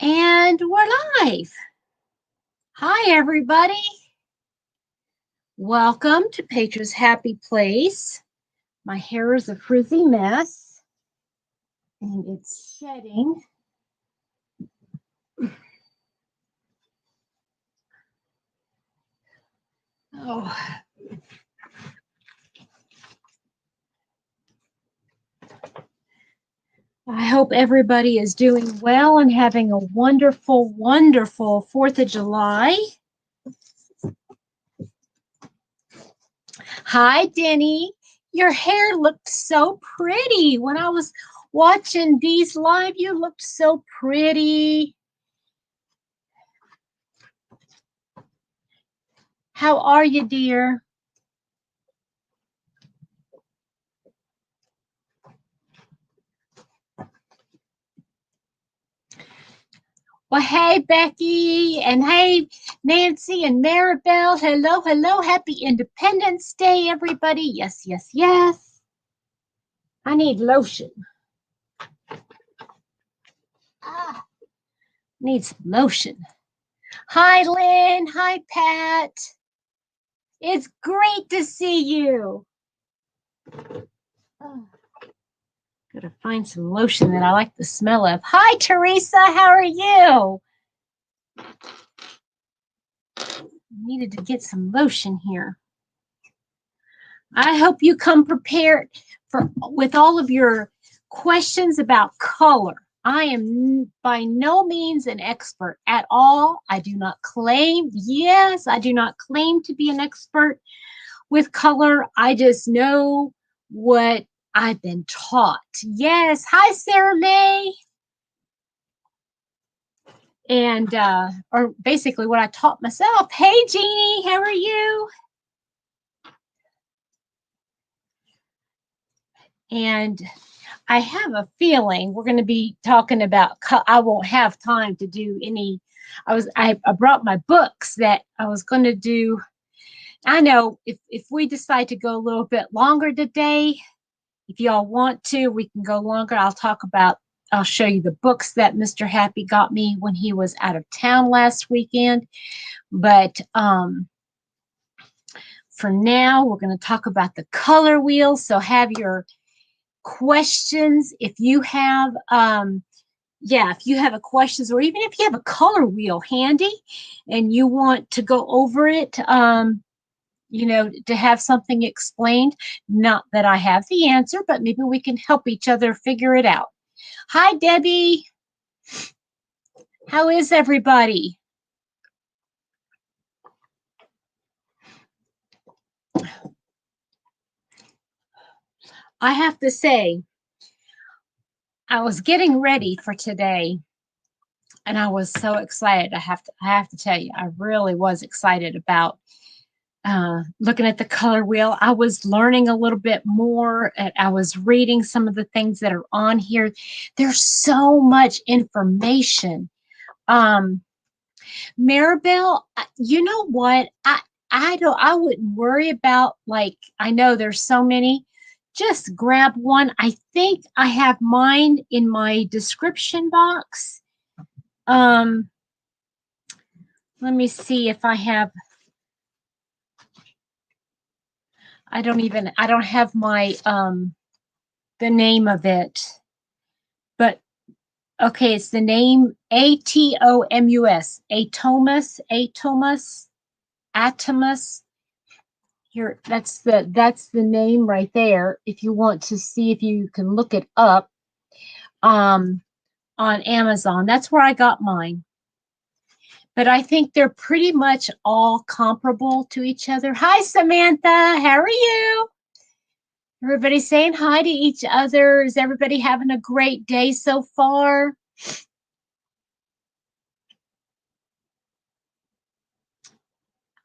And we're live. Hi, everybody. Welcome to Petra's Happy Place. My hair is a frizzy mess, and it's shedding. Oh. I hope everybody is doing well and having a wonderful, wonderful 4th of July. Hi, Denny. Your hair looked so pretty. When I was watching Dee's live, you looked so pretty. How are you, dear? Well, hey, Becky, and hey, Nancy and Maribel. Hello, hello. Happy Independence Day, everybody. Yes, yes, yes. I need lotion. Need some lotion. Hi, Lynn. Hi, Pat. It's great to see you. Gotta find some lotion that I like the smell of. Hi, Teresa. How are you? Needed to get some lotion here. I hope you come prepared with all of your questions about color. I am by no means an expert at all. I do not claim, I do not claim to be an expert with color. I just know what I've been taught. Yes. Hi, Sarah May. And, or basically what I taught myself. Hey, Jeannie, how are you? And I have a feeling we're going to be talking about, I won't have time to do any, I brought my books that I was going to do. I know if we decide to go a little bit longer today, if y'all want to, we can go longer. I'll show you the books that Mr. Happy got me when he was out of town last weekend. But for now, we're going to talk about the color wheel. So have your questions if you have if you have a questions, or even if you have a color wheel handy and you want to go over it, to have something explained. Not that I have the answer, but maybe we can help each other figure it out. Hi, Debbie. How is everybody? I have to say, I was getting ready for today and I was so excited. I have to tell you, I really was excited about looking at the color wheel. I was learning a little bit more, and I was reading some of the things that are on here. There's so much information. Maribel, you know what? I wouldn't worry about, like, I know there's so many. Just grab one. I think I have mine in my description box. Let me see if I have. I don't have my the name of it. But okay, it's the name Atomus. Atomus. Here, that's the name right there. If you want to see if you can look it up on Amazon. That's where I got mine. But I think they're pretty much all comparable to each other. Hi, Samantha. How are you? Everybody saying hi to each other. Is everybody having a great day so far?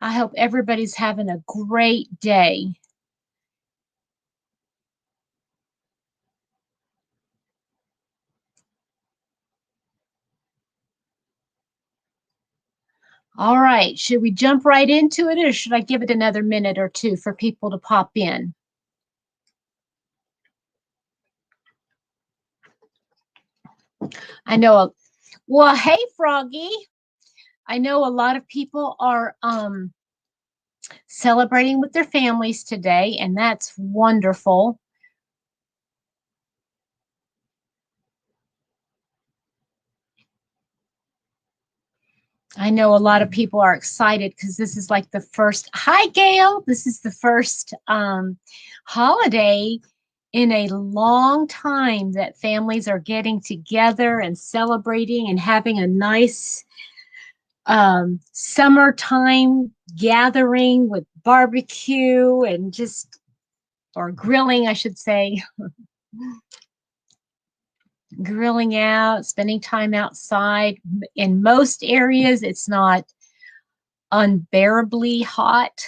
I hope everybody's having a great day. All right. Should we jump right into it, or should I give it another minute or two for people to pop in? I know Well, hey, Froggy. I know a lot of people are celebrating with their families today, and that's wonderful. I know a lot of people are excited because this is like the first. Hi, Gail. This is the first holiday in a long time that families are getting together and celebrating and having a nice summertime gathering with barbecue and just, or grilling, I should say, grilling out, spending time outside. In most areas, it's not unbearably hot.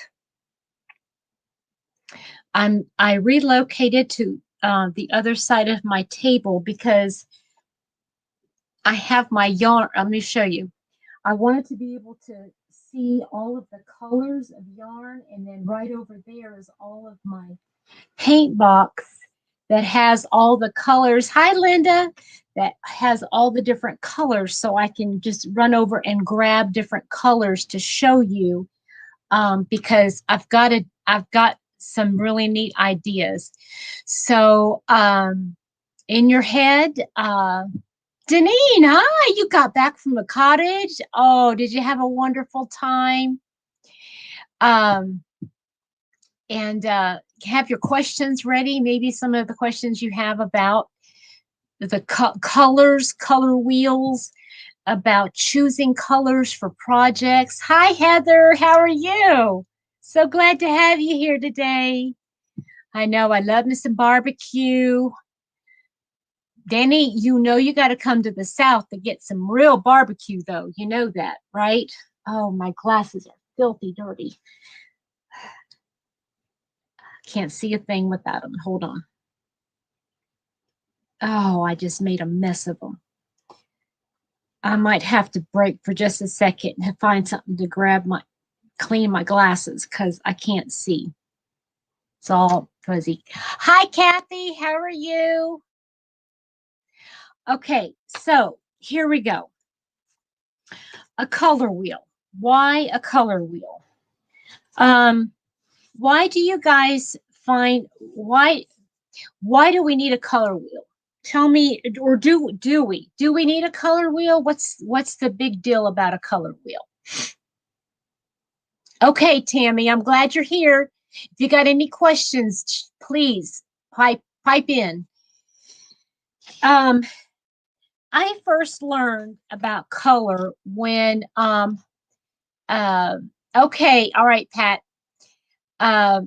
I relocated to the other side of my table because I have my yarn. Let me show you. I wanted to be able to see all of the colors of yarn, and then right over there is all of my paint box that has all the colors. Hi, Linda. That has all the different colors, so I can just run over and grab different colors to show you, because I've got some really neat ideas. So in your head, Deneen, hi, you got back from the cottage. Oh, did you have a wonderful time? And have your questions ready. Maybe some of the questions you have about the colors, color wheels, about choosing colors for projects. Hi, Heather. How are you? So glad to have you here today. I know I love me some barbecue. Danny, you know you got to come to the South to get some real barbecue, though. You know that, right? Oh, my glasses are filthy dirty. Can't see a thing without them. Hold on. Oh, I just made a mess of them. I might have to break for just a second and find something to clean my glasses because I can't see. It's all fuzzy. Hi, Kathy. How are you? Okay, so here we go. A color wheel. Why a color wheel? Why do you guys find why do we need a color wheel? Tell me, or do we need a color wheel? What's the big deal about a color wheel? Okay, Tammy, I'm glad you're here. If you got any questions, please pipe in. I first learned about color when okay, all right, Pat. I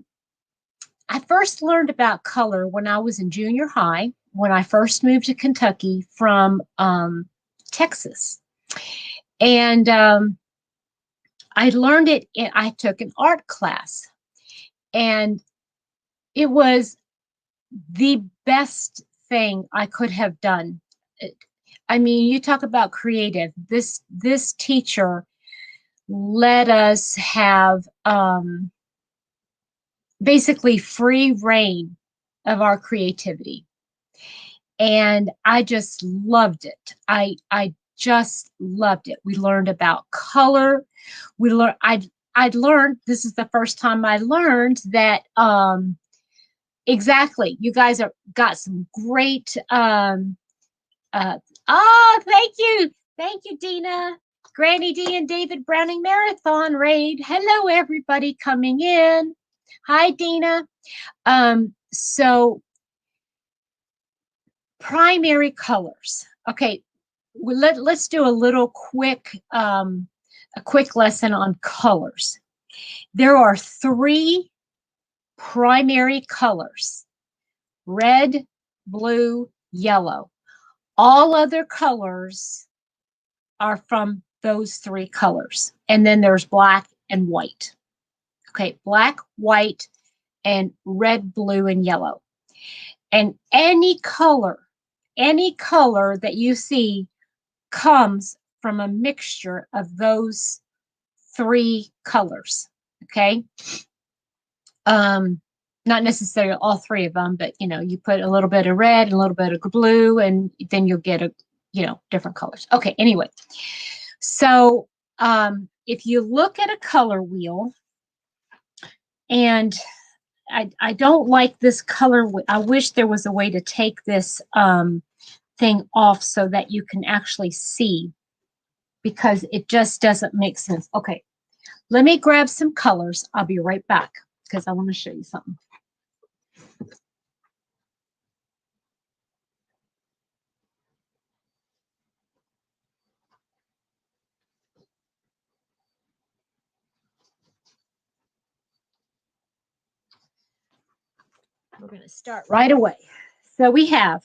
first learned about color when I was in junior high, when I first moved to Kentucky from Texas. And I learned it, I took an art class, and it was the best thing I could have done. I mean, you talk about creative. This teacher let us have basically free reign of our creativity. And I just loved it. I just loved it. We learned about color. I'd learned, this is the first time I learned that exactly, you guys got some great thank you. Thank you, Dina. Granny D and David Browning Marathon Raid. Hello, everybody coming in. Hi, Dina. Primary colors. Okay, let's do a little quick lesson on colors. There are three primary colors: red, blue, yellow. All other colors are from those three colors. And then there's black and white. Okay, black, white, and red, blue, and yellow. And any color that you see comes from a mixture of those three colors. Okay. Not necessarily all three of them, but you put a little bit of red and a little bit of blue, and then you'll get you know, different colors. Okay, anyway. So if you look at a color wheel, and I don't like this color. I wish there was a way to take this thing off so that you can actually see, because it just doesn't make sense. Okay, let me grab some colors. I'll be right back because I want to show you something. We're going to start right away. So we have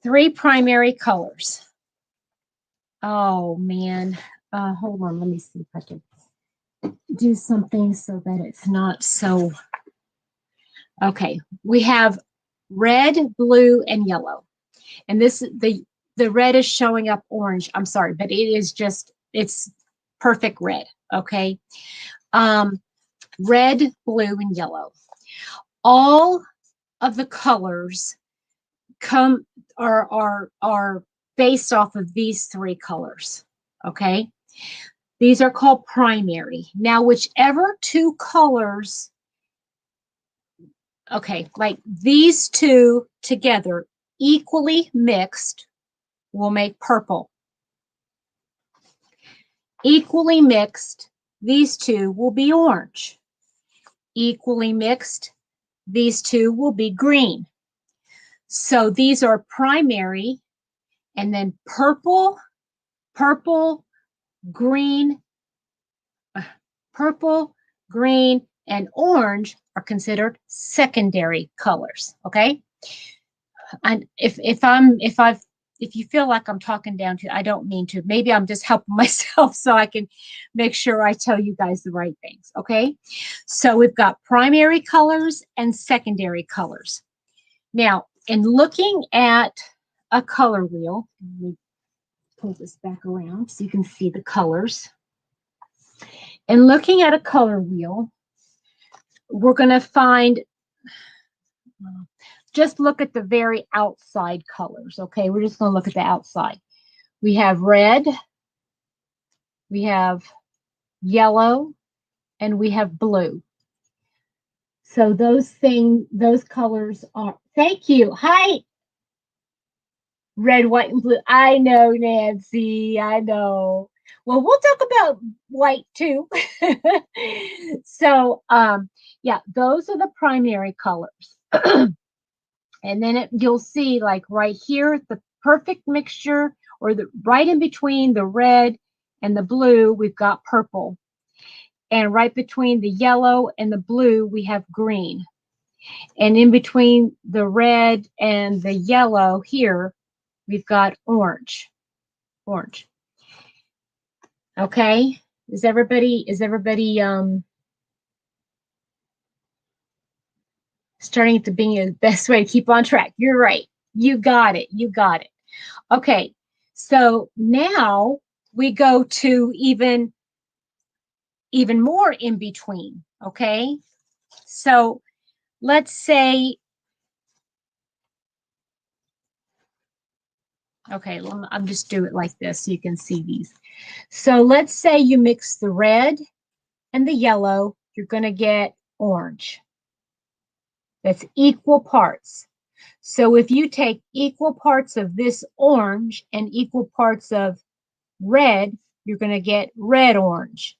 3 primary colors. Oh, man. Hold on. Let me see if I can do something so that it's not so. Okay. We have red, blue, and yellow. And this, the red is showing up orange. I'm sorry, but it is just, it's perfect red. Okay. Red, blue, and yellow. All of the colors are based off of these 3 colors. Okay. These are called primary. Now, whichever 2 colors, okay, like these 2 together, equally mixed, will make purple. Equally mixed, these 2 will be orange. Equally mixed, these 2 will be green. So these are primary, and then purple, green, and orange are considered secondary colors. Okay. And if you feel like I'm talking down to, I don't mean to. Maybe I'm just helping myself so I can make sure I tell you guys the right things. Okay. So we've got primary colors and secondary colors. Now, in looking at a color wheel, let me pull this back around so you can see the colors. In looking at a color wheel, we're going to find, just look at the very outside colors. Okay, we're just going to look at the outside. We have red, we have yellow, and we have blue. So those colors are, thank you. Hi. Red, white, and blue. I know, Nancy. I know. Well, we'll talk about white too. So, yeah, those are the primary colors. And then you'll see, like right here, the perfect mixture, or the right in between the red and the blue, we've got purple. And right between the yellow and the blue, we have green. And in between the red and the yellow here, we've got orange. Orange. Okay. Is everybody starting to be the best way to keep on track? You're right. You got it. You got it. Okay. So now we go to even more in between. Okay. So let's say, okay, I'm just do it like this so you can see these. So let's say you mix the red and the yellow, you're going to get orange. That's equal parts. So if you take equal parts of this orange and equal parts of red, you're going to get red orange.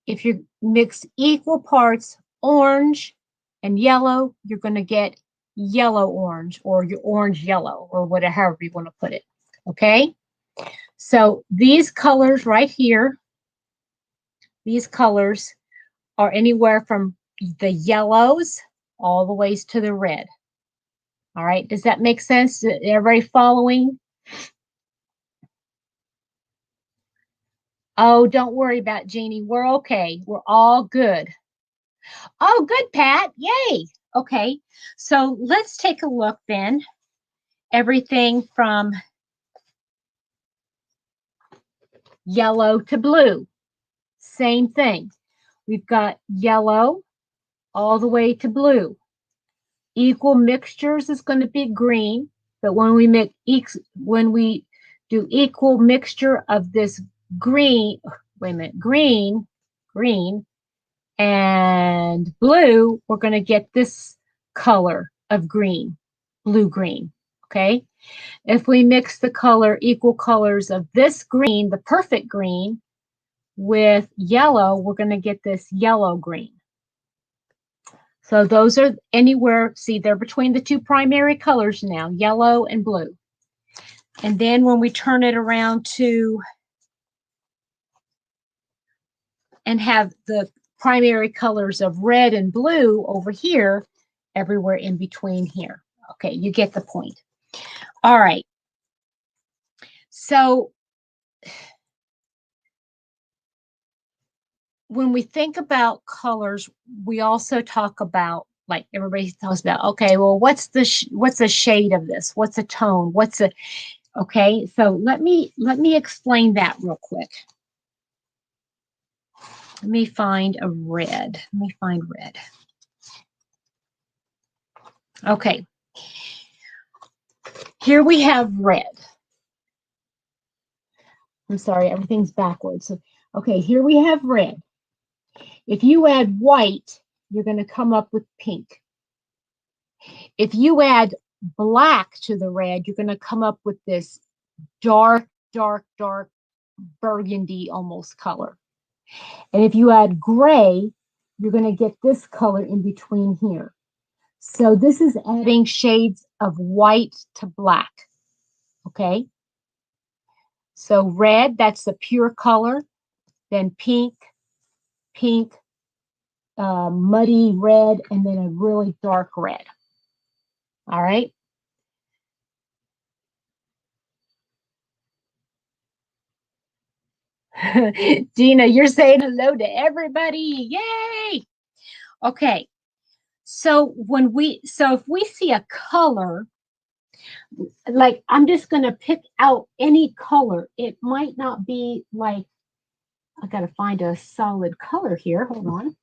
If you mix equal parts orange and yellow, you're going to get yellow orange, or your orange yellow, or whatever, however you want to put it. Okay. So these colors right here, these colors are anywhere from the yellows all the ways to the red. All right. Does that make sense? Everybody following? Oh, don't worry about Jeannie. We're okay. We're all good. Oh, good, Pat. Yay. Okay. So let's take a look then. Everything from yellow to blue. Same thing. We've got yellow all the way to blue. Equal mixtures is going to be green, but when we do equal mixture of this green, wait a minute, green, and blue, we're going to get this color of green, blue-green, okay? If we mix the equal colors of this green, the perfect green, with yellow, we're going to get this yellow-green. So those are anywhere, see, they're between the two primary colors now, yellow and blue. And then when we turn it around to and have the primary colors of red and blue over here, everywhere in between here. Okay, you get the point. All right. So when we think about colors, we also talk about, like everybody talks about, okay, well, what's the shade of this? What's a tone? Okay, so let me explain that real quick. Let me find a red. Let me find red. Okay. Here we have red. I'm sorry, everything's backwards. So, okay, here we have red. If you add white, you're going to come up with pink. If you add black to the red, you're going to come up with this dark, dark, dark burgundy almost color. And if you add gray, you're going to get this color in between here. So this is adding shades of white to black. Okay. So red, that's the pure color. Then pink, muddy red, and then a really dark red. All right. Dina, you're saying hello to everybody. Yay. Okay. So if we see a color, like I'm just going to pick out any color. It might not be like, I got to find a solid color here. Hold on.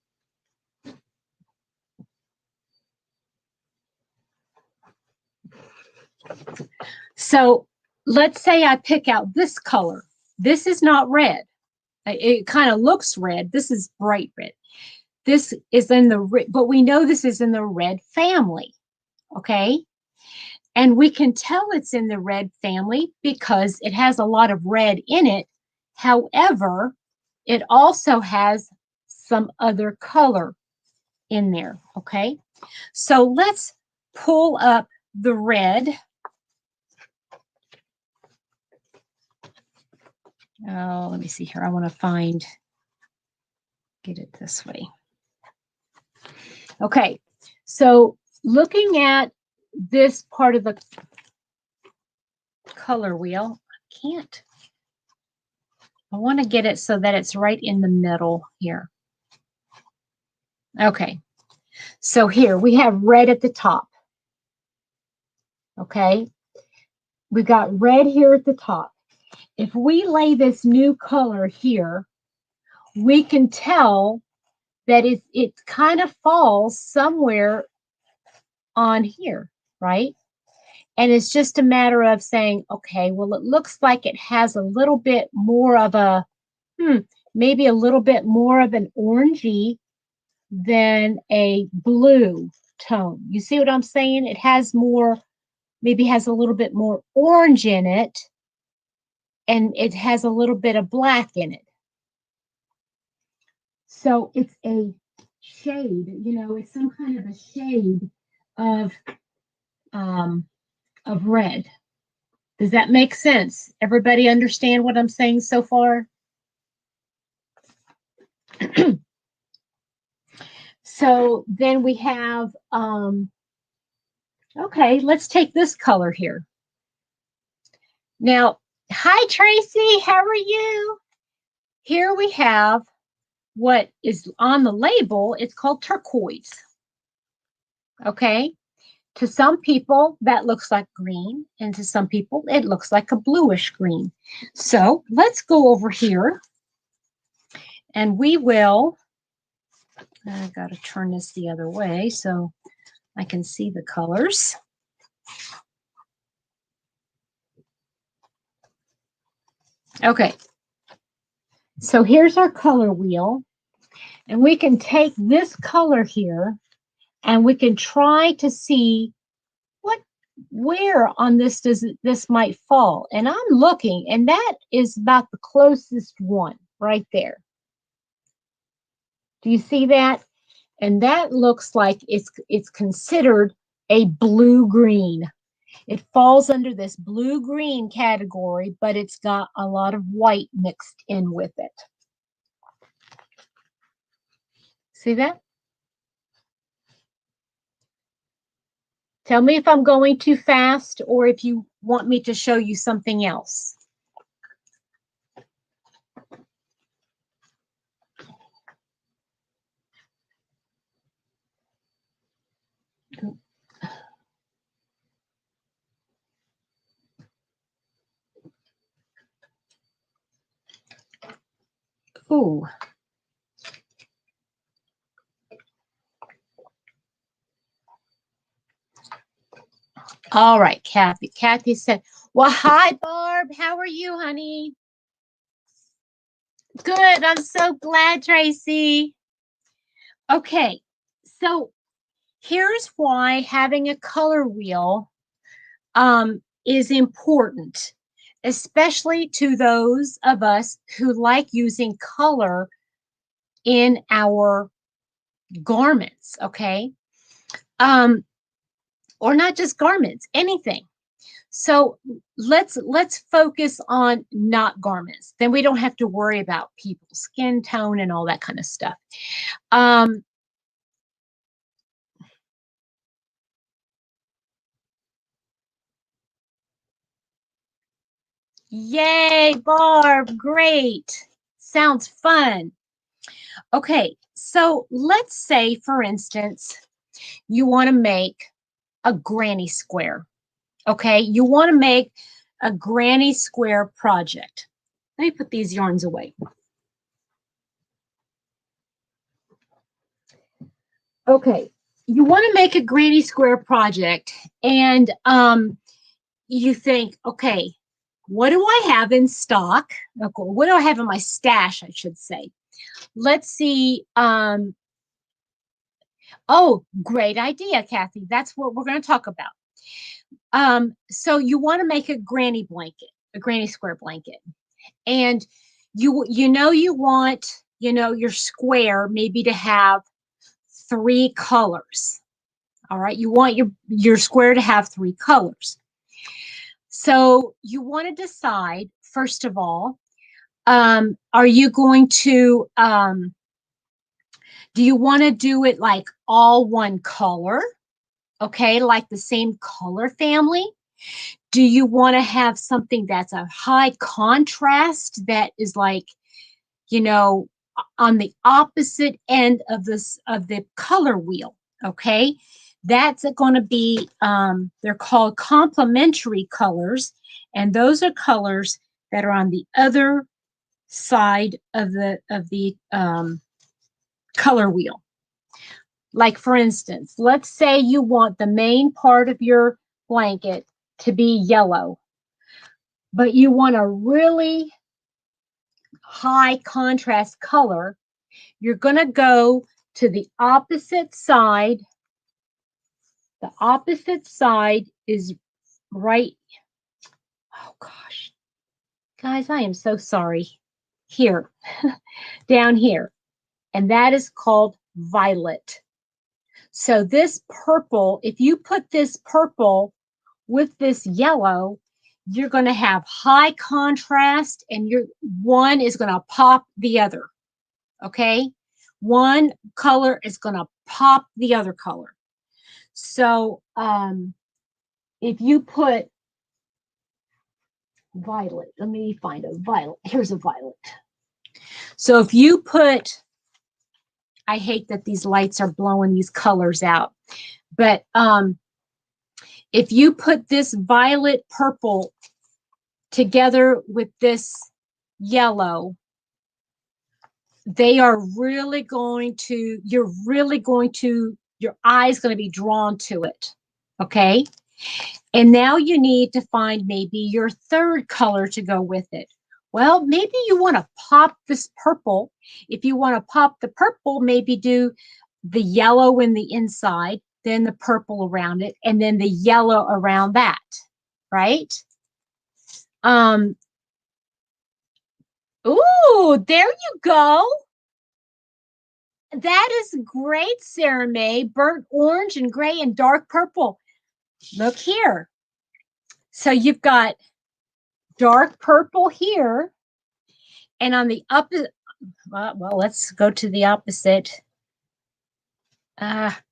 So let's say I pick out this color. This is not red. It kind of looks red. This is bright red. This is in the, but we know this is in the red family. Okay. And we can tell it's in the red family because it has a lot of red in it. However, it also has some other color in there. Okay. So let's pull up the red. Oh, let me see here. I want to get it this way. Okay, so looking at this part of the color wheel, I want to get it so that it's right in the middle here. Okay, so here we have red at the top. Okay, we got red here at the top. If we lay this new color here, we can tell that it kind of falls somewhere on here, right? And it's just a matter of saying, okay, well, it looks like it has a little bit more of a, maybe a little bit more of an orangey than a blue tone. You see what I'm saying? It has more, maybe has a little bit more orange in it, and it has a little bit of black in it. So it's a shade, it's some kind of a shade of red. Does that make sense? Everybody understand what I'm saying so far? So then we have, okay, let's take this color here. Now, hi, Tracy, how are you? Here we have what is on the label. It's called turquoise. Okay. To some people, that looks like green, and to some people, it looks like a bluish green. So let's go over here, and we will, I got to turn this the other way so I can see the colors. Okay, so here's our color wheel, and we can take this color here and we can try to see where on this this might fall. And I'm looking, and that is about the closest one right there. Do you see that? And that looks like it's considered a blue-green. It falls under this blue-green category, but it's got a lot of white mixed in with it. See that? Tell me if I'm going too fast or if you want me to show you something else. Ooh. All right, Kathy. Kathy said, well, hi, Barb. How are you, honey? Good. I'm so glad, Tracy. Okay, so here's why having a color wheel is important, especially to those of us who like using color in our garments, okay? Or not just garments, anything. So let's focus on not garments. Then we don't have to worry about people's skin tone and all that kind of stuff. Yay, Barb, great. Sounds fun. Okay, so let's say, for instance, you want to make a granny square. Okay, you want to make a granny square project. Let me put these yarns away. Okay, you want to make a granny square project, and you think, okay, what do I have in stock? Okay, what do I have in my stash, I should say? Let's see. Oh, great idea, Kathy. That's what we're going to talk about. So you want to make a granny blanket, a granny square blanket, and you want your square maybe to have 3 colors. All right, you want your square to have 3 colors. So you want to decide, first of all, are you going to do you want to do it like all one color? Okay, like the same color family? Do you want to have something that's a high contrast that is like, on the opposite end of the color wheel? Okay, that's going to be they're called complementary colors, and those are colors that are on the other side of the color wheel. Like, for instance, let's say you want the main part of your blanket to be yellow, but you want a really high contrast color. You're going to go to the opposite side. The opposite side is right. Oh, gosh. Guys, I am so sorry. Here, down here. And that is called violet. So this purple, if you put this purple with this yellow, you're going to have high contrast, and one is going to pop the other. Okay? One color is going to pop the other color. So if you put violet, let me find a violet. Here's a violet. So if you put, I hate that these lights are blowing these colors out, but if you put this violet purple together with this yellow, they are really going to, your eye's going to be drawn to it. Okay. And now you need to find maybe your third color to go with it. Well, maybe you want to pop this purple. If you want to pop the purple, maybe do the yellow in the inside, then the purple around it, and then the yellow around that, right? Ooh, there you go. That is great, Sarah May. Burnt orange and gray and dark purple. Look here. So you've got dark purple here. And on the opposite, well, let's go to the opposite. If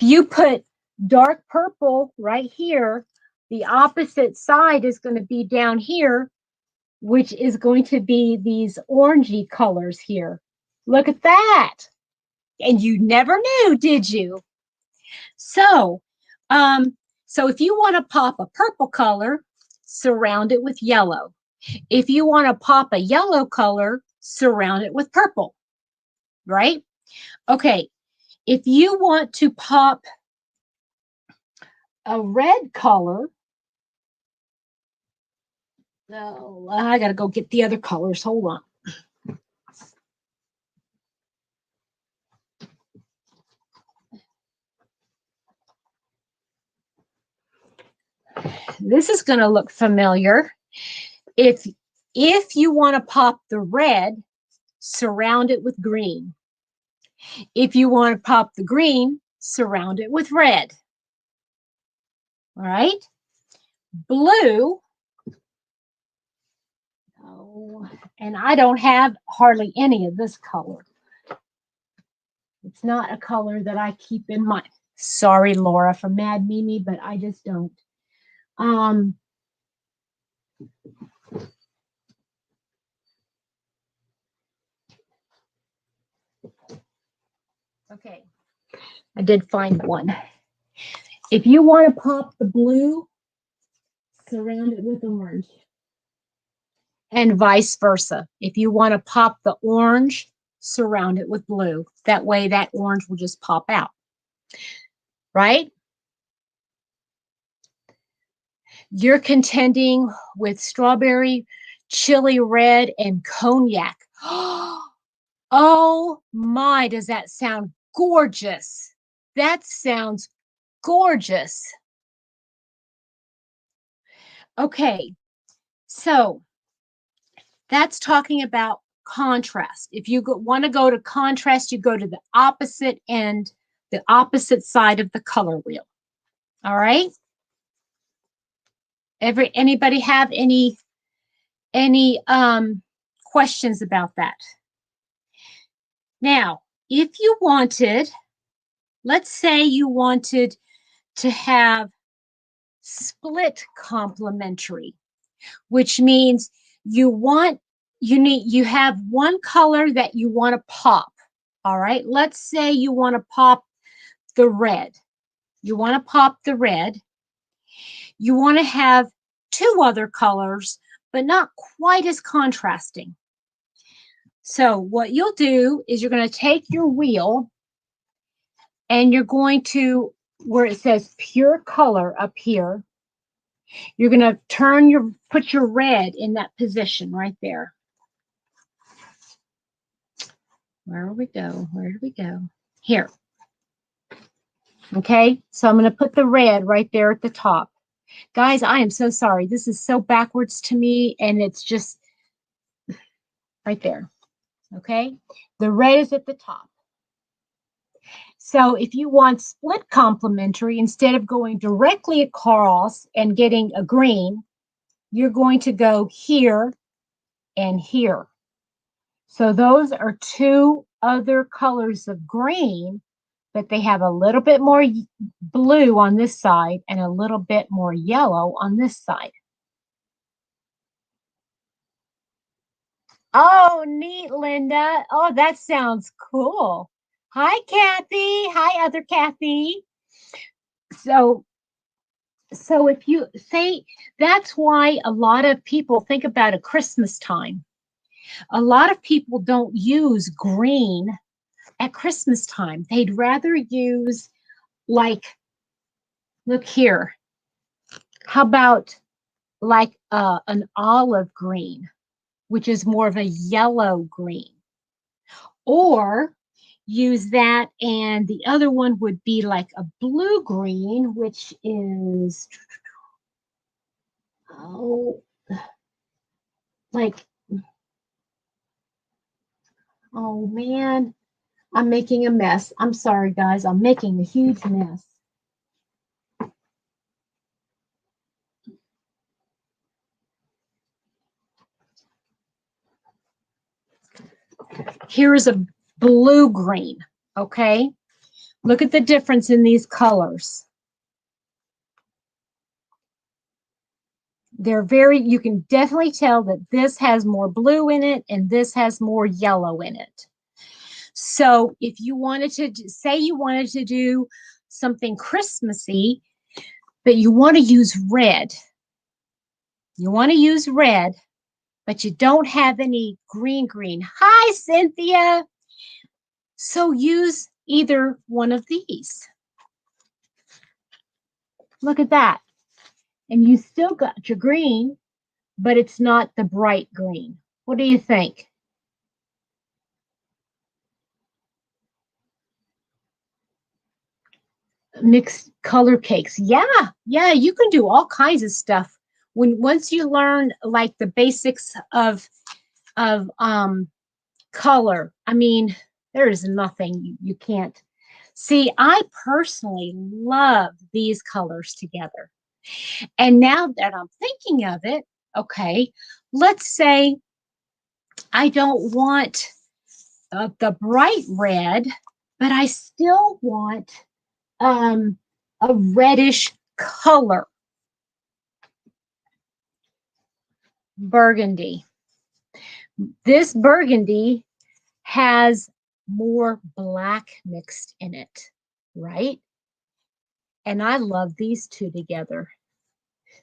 you put dark purple right here, the opposite side is going to be down here, which is going to be these orangey colors here. Look at that. And you never knew, did you? So, if you want to pop a purple color, surround it with yellow. If you want to pop a yellow color, surround it with purple, right? Okay, if you want to pop a red color, oh, I got to go get the other colors. Hold on. This is going to look familiar. If you want to pop the red, surround it with green. If you want to pop the green, surround it with red. All right. Blue. Oh, and I don't have hardly any of this color. It's not a color that I keep in mind. Sorry, Laura, for Mad Mimi, but I just don't. Okay, I did find one. If you want to pop the blue, surround it with orange. And vice versa. If you want to pop the orange, surround it with blue. That way that orange will just pop out. Right? You're contending with strawberry, chili red, and cognac. Oh my, does that sound gorgeous? That sounds gorgeous. Okay, so that's talking about contrast. If you want to go to contrast, you go to the opposite end, the opposite side of the color wheel. All right? Anybody have any questions about that? Now, if you wanted, let's say you wanted to have split complementary, which means you have one color that you want to pop. All right, let's say you want to pop the red. You want to pop the red. You want to have two other colors, but not quite as contrasting. So what you'll do is you're going to take your wheel and you're going to, where it says pure color up here, you're going to put your red in that position right there. Where do we go? Where do we go? Here. Okay, so I'm going to put the red right there at the top. Guys, I am so sorry. This is so backwards to me, and it's just right there. Okay, the red is at the top. So if you want split complementary, instead of going directly across and getting a green, you're going to go here and here. So those are two other colors of green, but they have a little bit more blue on this side and a little bit more yellow on this side. Oh, neat, Linda. Oh, that sounds cool. Hi, Kathy. Hi, other Kathy. So if you say, that's why a lot of people think about a Christmas time. A lot of people don't use green at Christmas time. They'd rather use, like, look here. How about like an olive green, which is more of a yellow green. Or use that, and the other one would be like a blue green, which is, oh, like, oh man, I'm making a mess. I'm sorry, guys. I'm making a huge mess. Here is a blue green, okay? Look at the difference in these colors. They're very, you can definitely tell that this has more blue in it and this has more yellow in it. So if you wanted to, say you wanted to do something Christmassy, but you want to use red. You want to use red, but you don't have any green. Hi, Cynthia. So use either one of these. Look at that. And you still got your green, but it's not the bright green. What do you think? Mixed color cakes. Yeah, you can do all kinds of stuff. Once you learn like the basics of color, I mean, there is nothing you can't see. I personally love these colors together. And now that I'm thinking of it, okay, let's say I don't want the bright red, but I still want a reddish color. Burgundy. This burgundy has more black mixed in it, right? And I love these two together.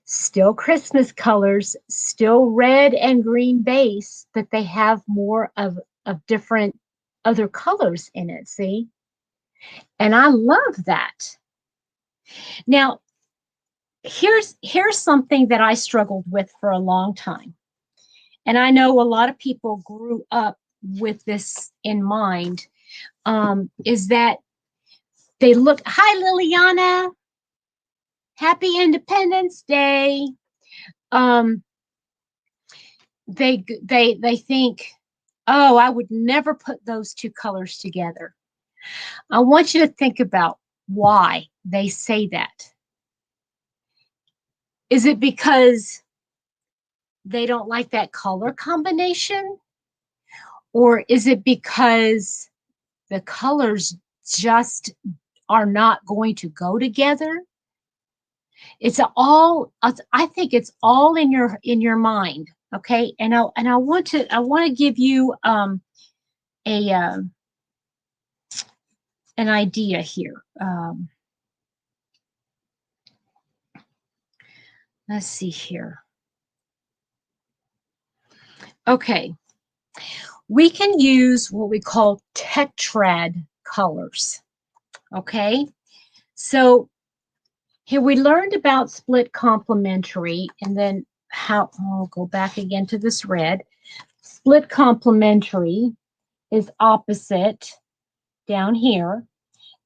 Still Christmas colors, still red and green base, but they have more of different other colors in it, see? And I love that. Now, here's something that I struggled with for a long time. And I know a lot of people grew up with this in mind, is that they look, hi, Liliana, happy Independence Day. They think, oh, I would never put those two colors together. I want you to think about why they say that. Is it because they don't like that color combination? Or is it because the colors just are not going to go together? It's all, I think it's all in your mind, okay? And I want to give you a an idea here. Let's see here. Okay, we can use what we call tetrad colors. Okay, so here we learned about split complementary, and then how, I'll go back again to this red. Split complementary is opposite down here,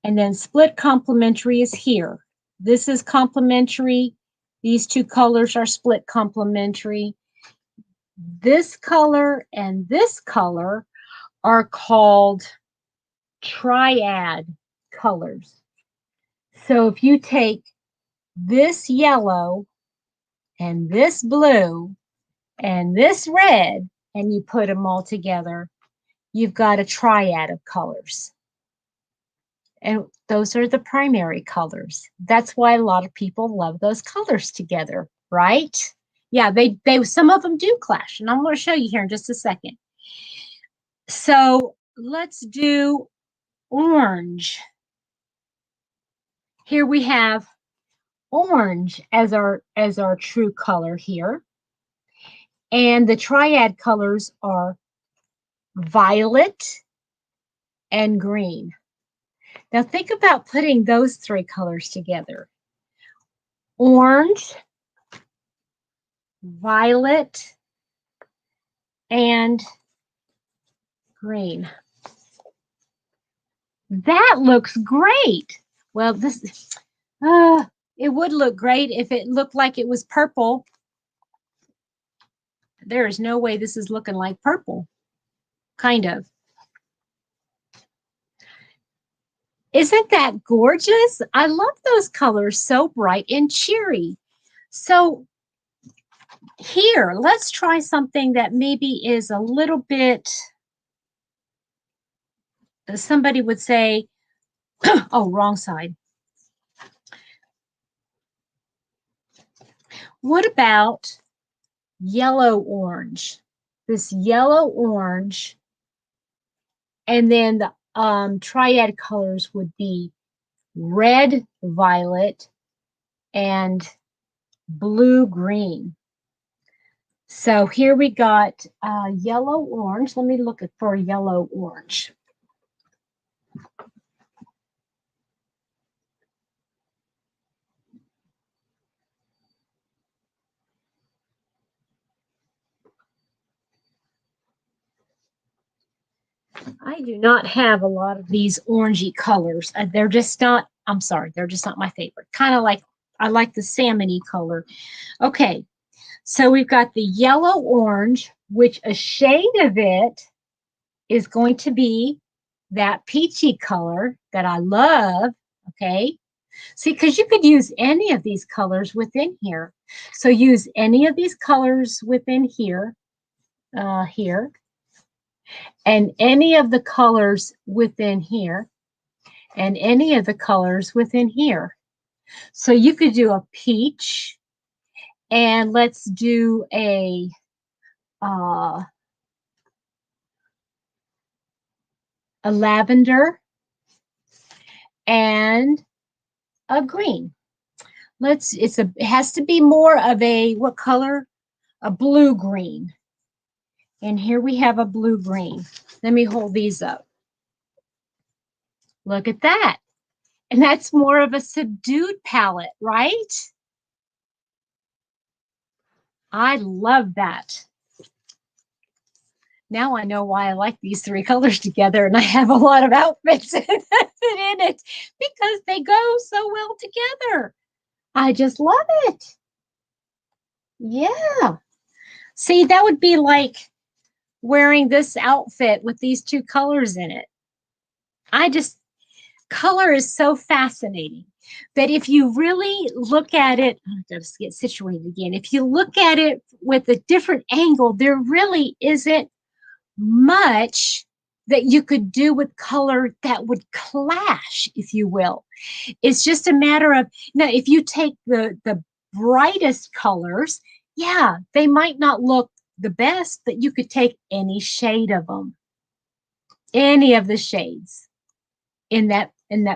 and then split complementary is here. This is complementary. These two colors are split complementary. This color and this color are called triad colors. So if you take this yellow and this blue and this red and you put them all together, you've got a triad of colors. And those are the primary colors. That's why a lot of people love those colors together, right? Yeah, they some of them do clash, and I'm going to show you here in just a second. So let's do orange. Here we have orange as our true color here. And the triad colors are violet and green. Now think about putting those three colors together. Orange, violet, and green. That looks great. Well, this, it would look great if it looked like it was purple. There is no way this is looking like purple. Kind of. Isn't that gorgeous? I love those colors, so bright and cheery. So here, let's try something that maybe is a little bit, somebody would say, oh, wrong side. What about yellow orange? This yellow orange, and then the triad colors would be red, violet, and blue, green. So here we got yellow orange. Let me look for yellow orange. I do not have a lot of these orangey colors. They're just not, I'm sorry, they're just not my favorite. Kind of like, I like the salmon-y color. Okay, so we've got the yellow orange, which a shade of it is going to be that peachy color that I love, okay? See, because you could use any of these colors within here. So use any of these colors within here, here, and any of the colors within here, and any of the colors within here. So you could do a peach, and let's do a lavender and a green. It has to be more of a, what color? A blue green. And here we have a blue green. Let me hold these up. Look at that. And that's more of a subdued palette, right? I love that. Now I know why I like these three colors together, and I have a lot of outfits in it because they go so well together. I just love it. Yeah. See, that would be like wearing this outfit with these two colors in it. Color is so fascinating that if you really look at it, I have to get situated again. If you look at it with a different angle, there really isn't much that you could do with color that would clash, if you will. It's just a matter of, now, if you take the brightest colors, yeah, they might not look the best, but you could take any shade of them, any of the shades in that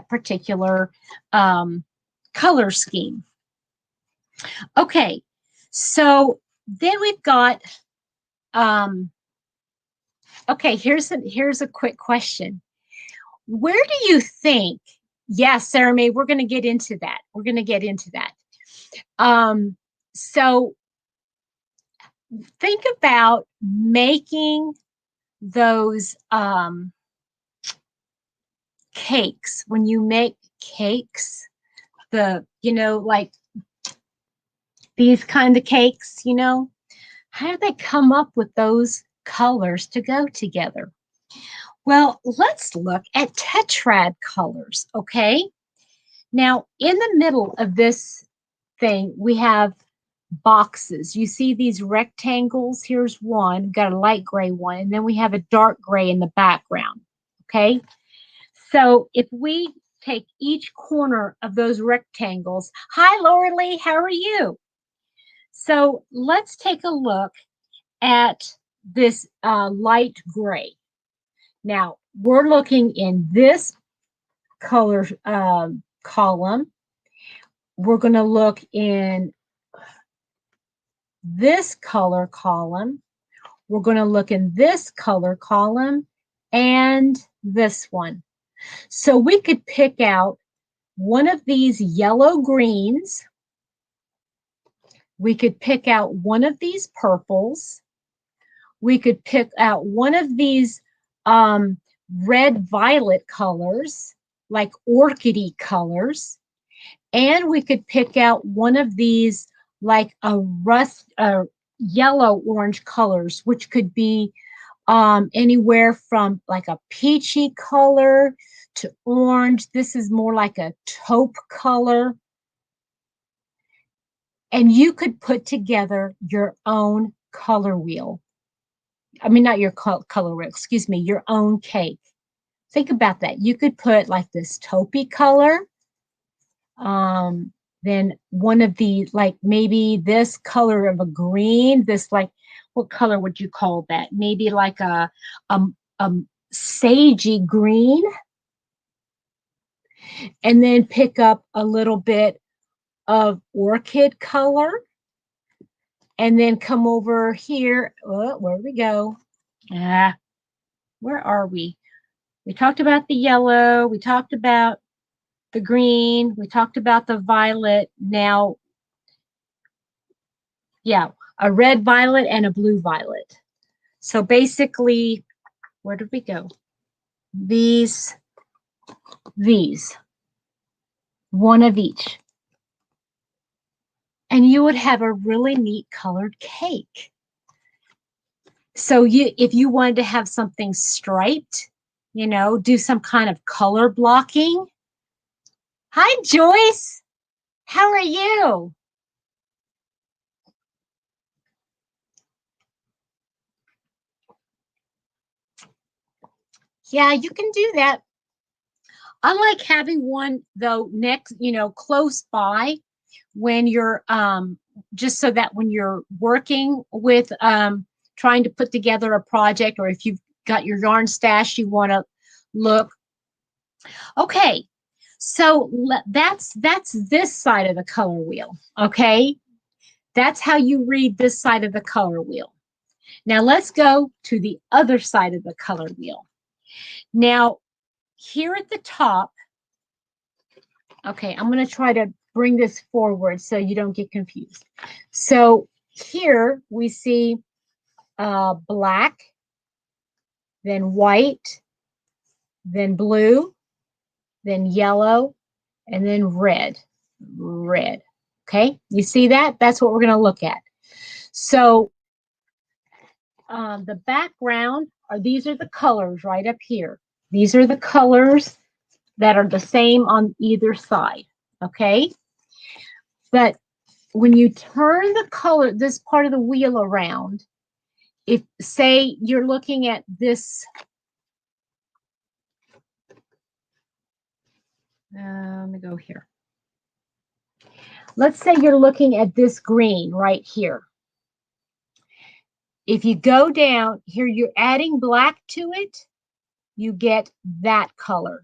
particular color scheme. Okay, so then we've got okay, here's a quick question. Where do you think, yes, Sarah Mae, we're going to get into that. We're going to get into that. So think about making those cakes. When you make cakes, like these kind of cakes, how do they come up with those colors to go together? Well, let's look at tetrad colors, okay? Now, in the middle of this thing, we have boxes. You see these rectangles? Here's one, got a light gray one, and then we have a dark gray in the background, okay? So if we take each corner of those rectangles, hi, Laura Lee, how are you? So let's take a look at this light gray. Now, we're looking in this color column. We're going to look in this color column. We're going to look in this color column and this one. So we could pick out one of these yellow greens We could pick out one of these purples. We could pick out one of these red violet colors, like orchidy colors. And we could pick out one of these like a yellow orange colors, which could be anywhere from like a peachy color to orange. This is more like a taupe color. And you could put together your own color wheel. I mean, not your color wheel, excuse me, your own cake. Think about that. You could put like this taupey color. Then one of the, like maybe this color of a green, this like, what color would you call that? Maybe like a sagey green. And then pick up a little bit of orchid color. And then come over here. Oh, where we go? Where are we? We talked about the yellow. We talked about the green. We talked about the violet. Now, yeah, a red violet and a blue violet. So basically, where did we go? These, one of each. And you would have a really neat colored cake. So if you wanted to have something striped, you know, do some kind of color blocking. Hi, Joyce. How are you? Yeah, you can do that. I like having one though next, you know, close by when you're just so that when you're working with trying to put together a project, or if you've got your yarn stash you want to look. Okay, so that's this side of the color wheel. Okay, that's how you read this side of the color wheel. Now let's go to the other side of the color wheel. Now here at the top, okay, I'm going to try to bring this forward so you don't get confused. So here we see black, then white, then blue, then yellow, and then red. Okay, you see that? That's what we're going to look at. So the background these are the colors right up here. These are the colors that are the same on either side. Okay, but when you turn the color, this part of the wheel around, if say you're looking at this, let me go here. Let's say you're looking at this green right here. If you go down here, you're adding black to it, you get that color.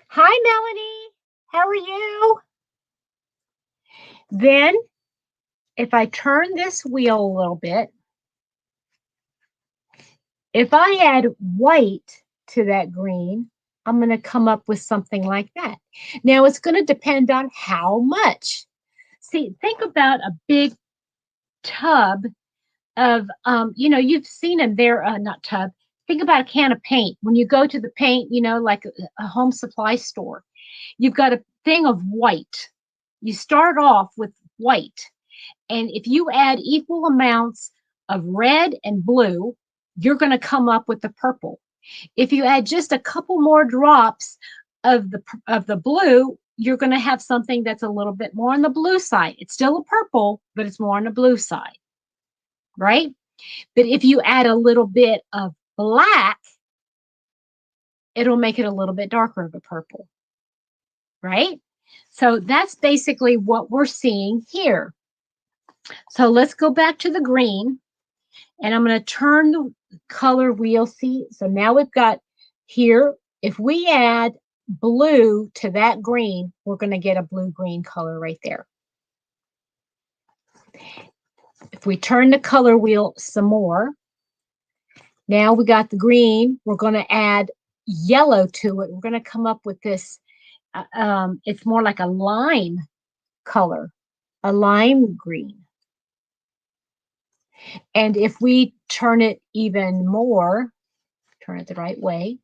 Hi, Melanie. How are you? Then, if I turn this wheel a little bit, if I add white to that green, I'm going to come up with something like that. Now, it's going to depend on how much. See, think about a big tub of, you know, you've seen them there, not tub. Think about a can of paint. When you go to the paint, you know, like a home supply store, you've got a thing of white. You start off with white. And if you add equal amounts of red and blue, you're going to come up with the purple. If you add just a couple more drops of the blue, you're going to have something that's a little bit more on the blue side. It's still a purple, but it's more on the blue side, right? But if you add a little bit of black, it'll make it a little bit darker of a purple, right? So that's basically what we're seeing here. So let's go back to the green, and I'm going to turn the color wheel. See, so now we've got here, if we add blue to that green, we're going to get a blue-green color right there. If we turn the color wheel some more, now we got the green, we're going to add yellow to it. We're going to come up with this, it's more like a lime color. a lime green. And if we turn it even more, turn it the right way,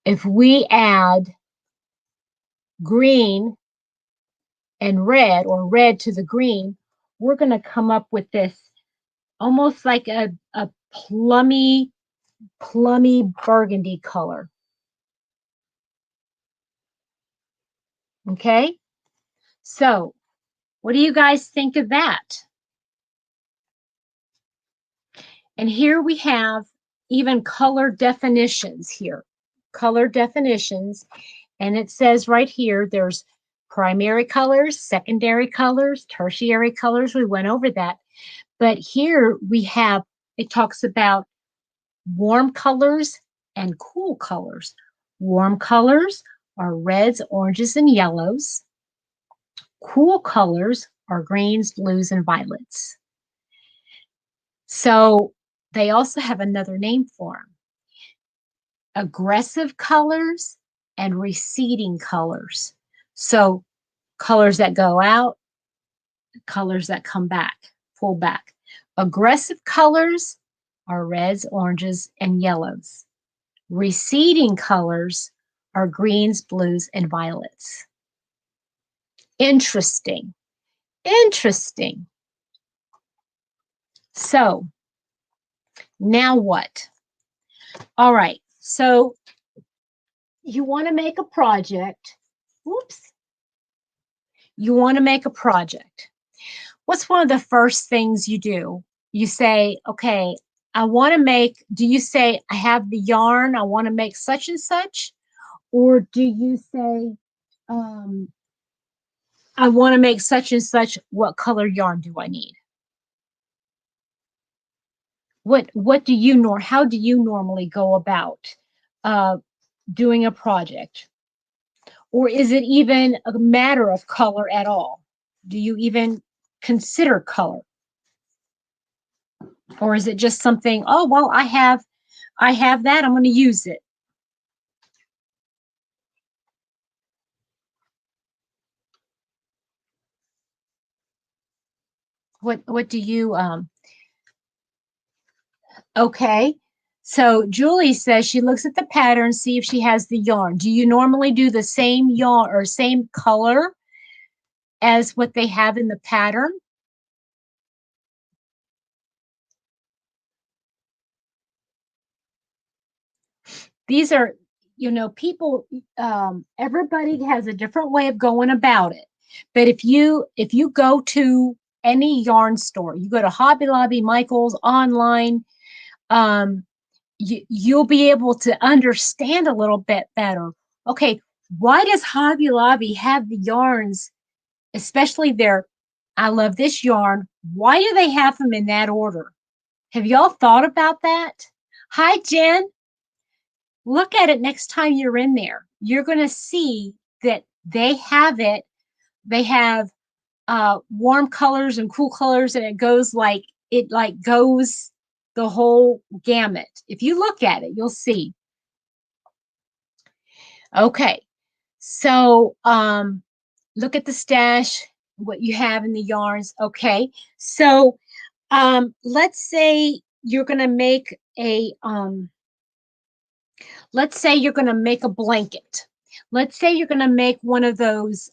if we add green and red, or red to the green, we're going to come up with this almost like a plummy burgundy color. Okay, so what do you guys think of that? And here we have even color definitions here. Color definitions. And it says right here, there's primary colors, secondary colors, tertiary colors. We went over that. But here we have, it talks about warm colors and cool colors. Warm colors are reds, oranges, and yellows. Cool colors are greens, blues, and violets. So they also have another name for them. Aggressive colors and receding colors. So colors that go out, colors that come back, pull back. Aggressive colors are reds, oranges, and yellows. Receding colors are greens, blues, and violets. Interesting. Interesting. So now what? All right. So you want to make a project. Whoops. You want to make a project. What's one of the first things you do? You say, okay, I want to make, do you say, I have the yarn, I want to make such and such? Or do you say, I want to make such and such, what color yarn do I need? What do you how do you normally go about doing a project? Or is it even a matter of color at all? Do you even consider color? Or is it just something, oh, well, I have that, I'm going to use it? What do you okay. So Julie says she looks at the pattern, see if she has the yarn. Do you normally do the same yarn or same color as what they have in the pattern? These are, you know, people, everybody has a different way of going about it. But if you go to any yarn store, you go to Hobby Lobby, Michael's, online, you'll be able to understand a little bit better. Okay, why does Hobby Lobby have the yarns, especially their, I love this yarn, why do they have them in that order? Have y'all thought about that? Hi, Jen. Look at it next time you're in there. You're going to see that they have it. They have warm colors and cool colors, and it goes like, goes the whole gamut. If you look at it, you'll see. Okay, so look at the stash, what you have in the yarns. Okay, so let's say you're going to make a let's say you're going to make a blanket. Let's say you're going to make one of those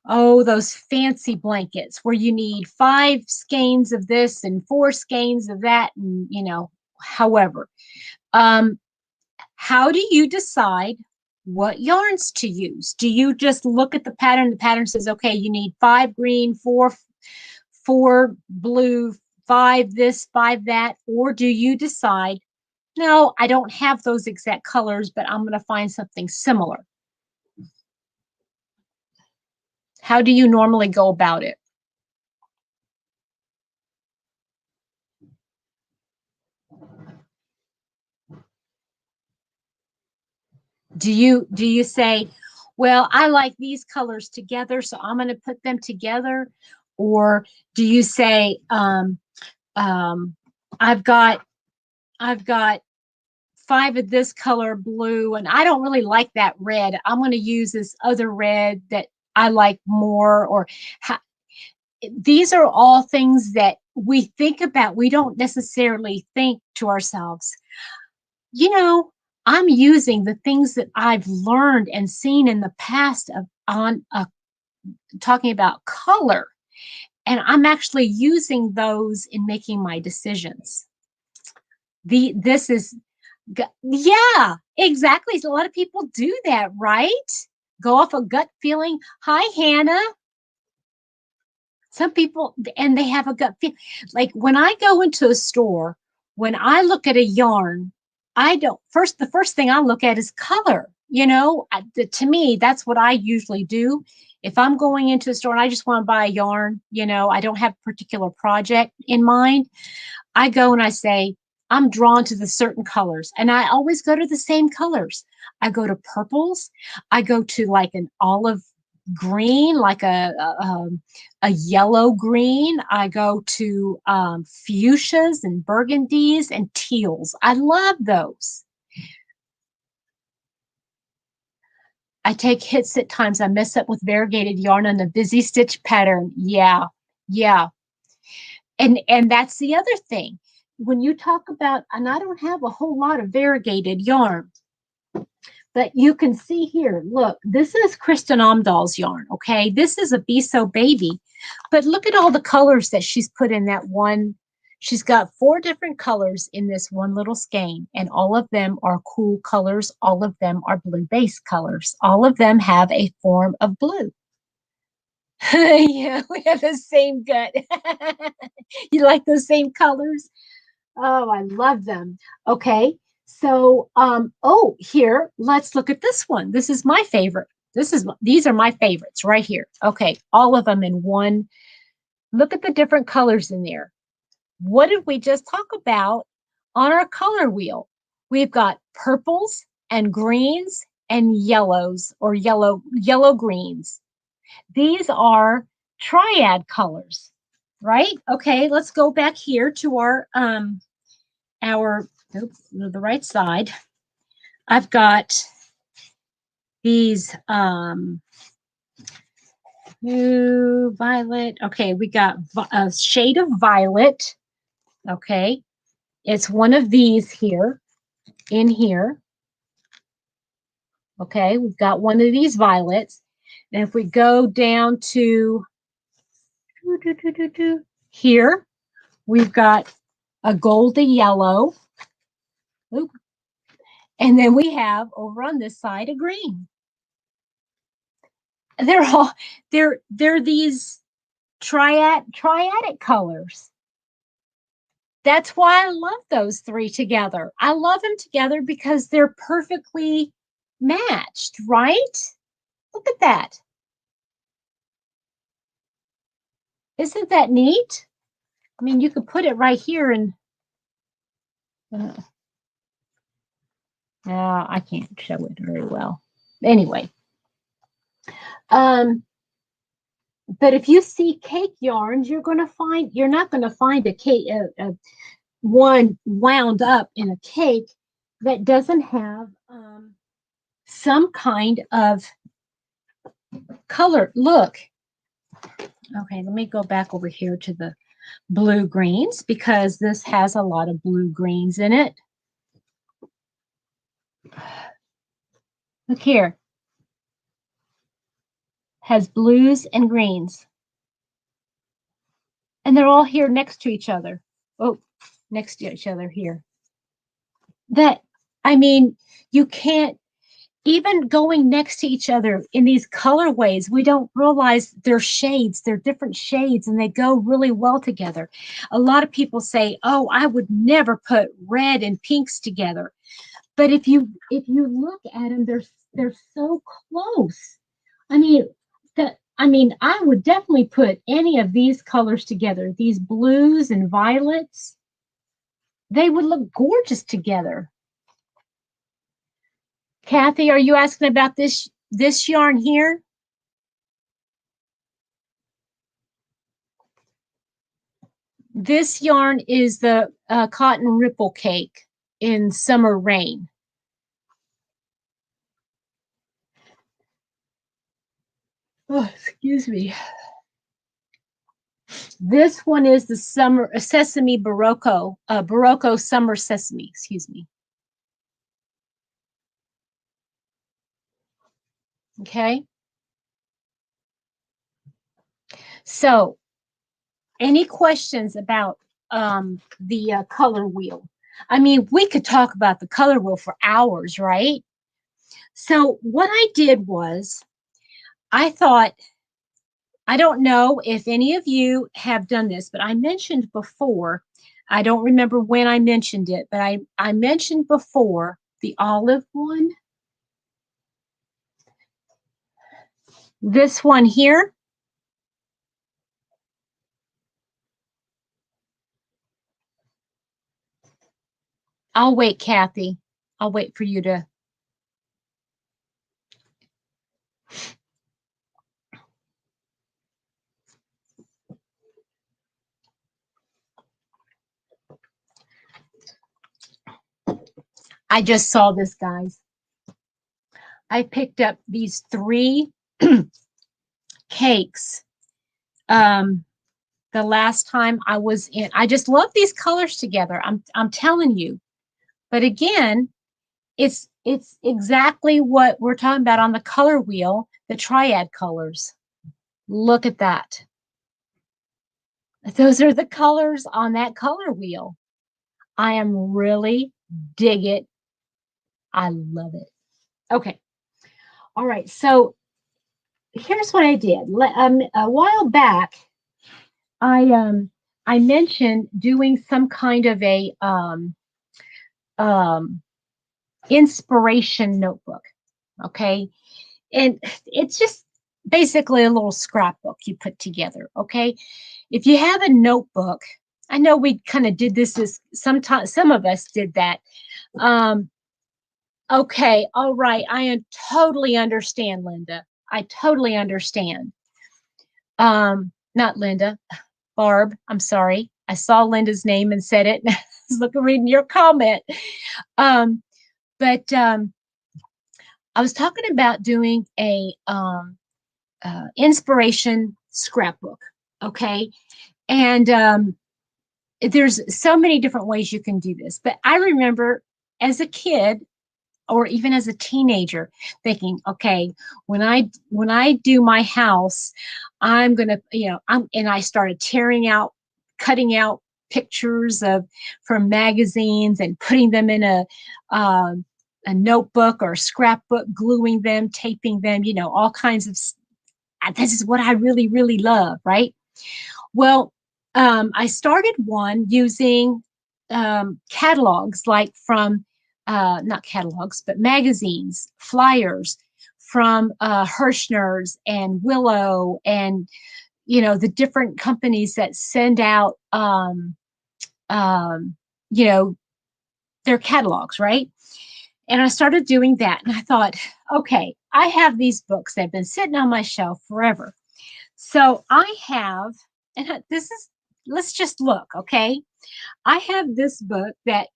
those fancy blankets where you need 5 skeins of this and 4 skeins of that, and you know, however. How do you decide what yarns to use? Do you just look at the pattern? The pattern says, okay, you need 5 green, 4 blue, 5 this, 5 that, or do you decide, no, I don't have those exact colors, but I'm going to find something similar? How do you normally go about it? Do you say, well, I like these colors together, so I'm going to put them together? Or do you say, I've got 5 of this color blue, and I don't really like that red. I'm going to use this other red that I like more, or how, these are all things that we think about. We don't necessarily think to ourselves, you know, I'm using the things that I've learned and seen in the past of on talking about color, and I'm actually using those in making my decisions. This is yeah, exactly. So a lot of people do that, right? Go off a gut feeling. Hi, Hannah. Some people, and they have a gut feel. Like when I go into a store, when I look at a yarn, I don't first, the first thing I look at is color. To me, that's what I usually do. If I'm going into a store and I just want to buy a yarn, I don't have a particular project in mind. I go and I say, I'm drawn to the certain colors, and I always go to the same colors. I go to purples. I go to like an olive green, like a yellow green. I go to fuchsias and burgundies and teals. I love those. I take hits at times. I mess up with variegated yarn on the busy stitch pattern. Yeah, yeah. And that's the other thing. When you talk about, and I don't have a whole lot of variegated yarn, but you can see here, look, this is Kristin Omdahl's yarn, okay? This is a Be So Baby, but look at all the colors that she's put in that one. She's got 4 different colors in this one little skein, and all of them are cool colors. All of them are blue base colors. All of them have a form of blue. Yeah, we have the same gut. You like those same colors? Oh, I love them. Okay. So, oh, here, let's look at this one. This is my favorite. These are my favorites right here. Okay. All of them in one. Look at the different colors in there. What did we just talk about on our color wheel? We've got purples and greens and yellows, or yellow greens. These are triad colors, right? Okay, let's go back here to our the right side. I've got these new violet. Okay, we got a shade of violet. Okay, it's one of these here in here. Okay, we've got one of these violets. And if we go down to here, we've got a golden yellow. Oop. And then we have over on this side a green. They're these triadic colors. That's why I love those 3 together. I love them together because they're perfectly matched, right? Look at that. Isn't that neat? I mean, you could put it right here and I can't show it very well. Anyway, but if you see cake yarns, you're not going to find a cake, one wound up in a cake that doesn't have some kind of color. Look. Okay, let me go back over here to the blue greens, because this has a lot of blue greens in it. Look here. Has blues and greens. And they're all here next to each other. Oh, next to each other here. I mean, you can't, even going next to each other in these colorways, we don't realize they're shades. They're different shades, and they go really well together. A lot of people say, oh, I would never put red and pinks together. But if you look at them, they're so close. I mean, I would definitely put any of these colors together. These blues and violets, they would look gorgeous together. Kathy, are you asking about this yarn here? This yarn is the cotton ripple cake in Summer Rain. Oh, excuse me. This one is the summer sesame Barocco summer sesame. Excuse me. Okay. So, any questions about the color wheel? I mean, we could talk about the color wheel for hours, right? So, what I did was, I thought, I don't know if any of you have done this, but I mentioned before, I don't remember when I mentioned it, but I mentioned before the olive one, this one here. I'll wait, Kathy. I'll wait for you to. I just saw this, guys. I picked up these 3 cakes the last time I was in. I just love these colors together. I'm telling you. But again, it's exactly what we're talking about on the color wheel, the triad colors. Look at that. Those are the colors on that color wheel. I am really dig it. I love it. Okay. All right. So here's what I did. A while back, I mentioned doing some kind of a um, inspiration notebook. Okay. And it's just basically a little scrapbook you put together. Okay. If you have a notebook, I know we kind of did this as sometimes some of us did that. Okay, all right. Totally understand, Linda. I totally understand. Not Linda, Barb. I'm sorry. I saw Linda's name and said it. I was looking reading your comment. But I was talking about doing a inspiration scrapbook. Okay, and there's so many different ways you can do this. But I remember as a kid, or even as a teenager, thinking, okay, when I do my house, I'm gonna, and I started cutting out pictures from magazines and putting them in a notebook or a scrapbook, gluing them, taping them, all kinds of. This is what I really, really love, right? Well, I started one using catalogs, like from not catalogs, but magazines, flyers from Hirschner's and Willow, and the different companies that send out um, you know their catalogs, right? And I started doing that, and I thought, okay, I have these books that have been sitting on my shelf forever. So I have, and this is, let's just look, okay? I have this book that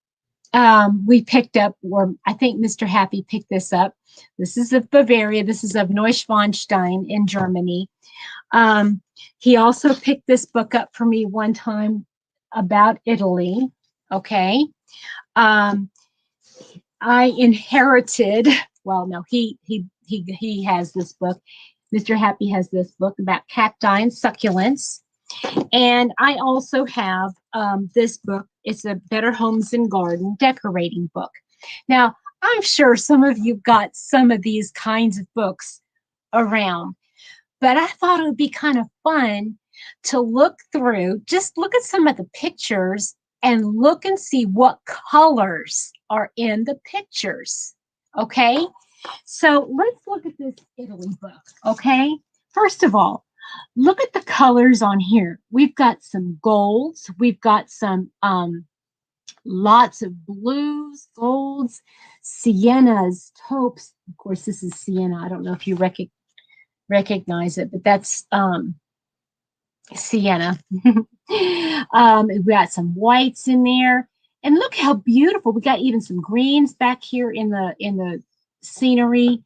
we picked up, or I think Mr. Happy picked this up. This is of Bavaria. This is of Neuschwanstein in Germany. He also picked this book up for me one time about Italy. Okay. I inherited, well, no, he has this book. Mr. Happy has this book about cacti and succulents. And I also have this book. It's a Better Homes and Garden decorating book. Now, I'm sure some of you got some of these kinds of books around, but I thought it would be kind of fun to look through, just look at some of the pictures and look and see what colors are in the pictures. Okay, so let's look at this Italy book. Okay, first of all, look at the colors on here. We've got some golds. We've got some lots of blues, golds, siennas, taupes. Of course, this is sienna. I don't know if you recognize it, but that's sienna. We've got some whites in there. And look how beautiful. We got even some greens back here in the scenery.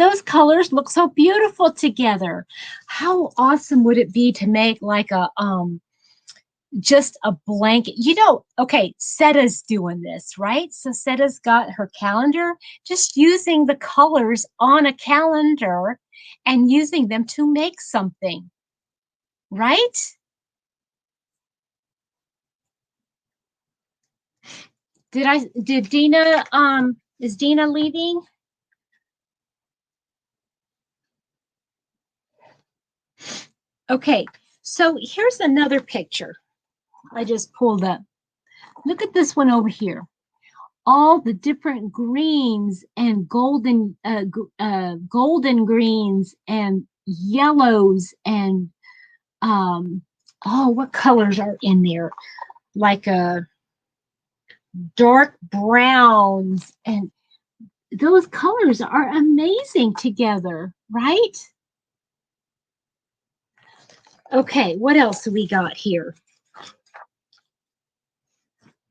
those colors look so beautiful together. How awesome would it be to make like a just a blanket? You know, okay, Seta's doing this, right? So Seta's got her calendar, just using the colors on a calendar and using them to make something, right? Did Dina, is Dina leaving? Okay, so here's another picture I just pulled up. Look at this one over here. All the different greens and golden greens and yellows and oh, what colors are in there? Like dark browns, and those colors are amazing together, right? Okay, what else do we got here?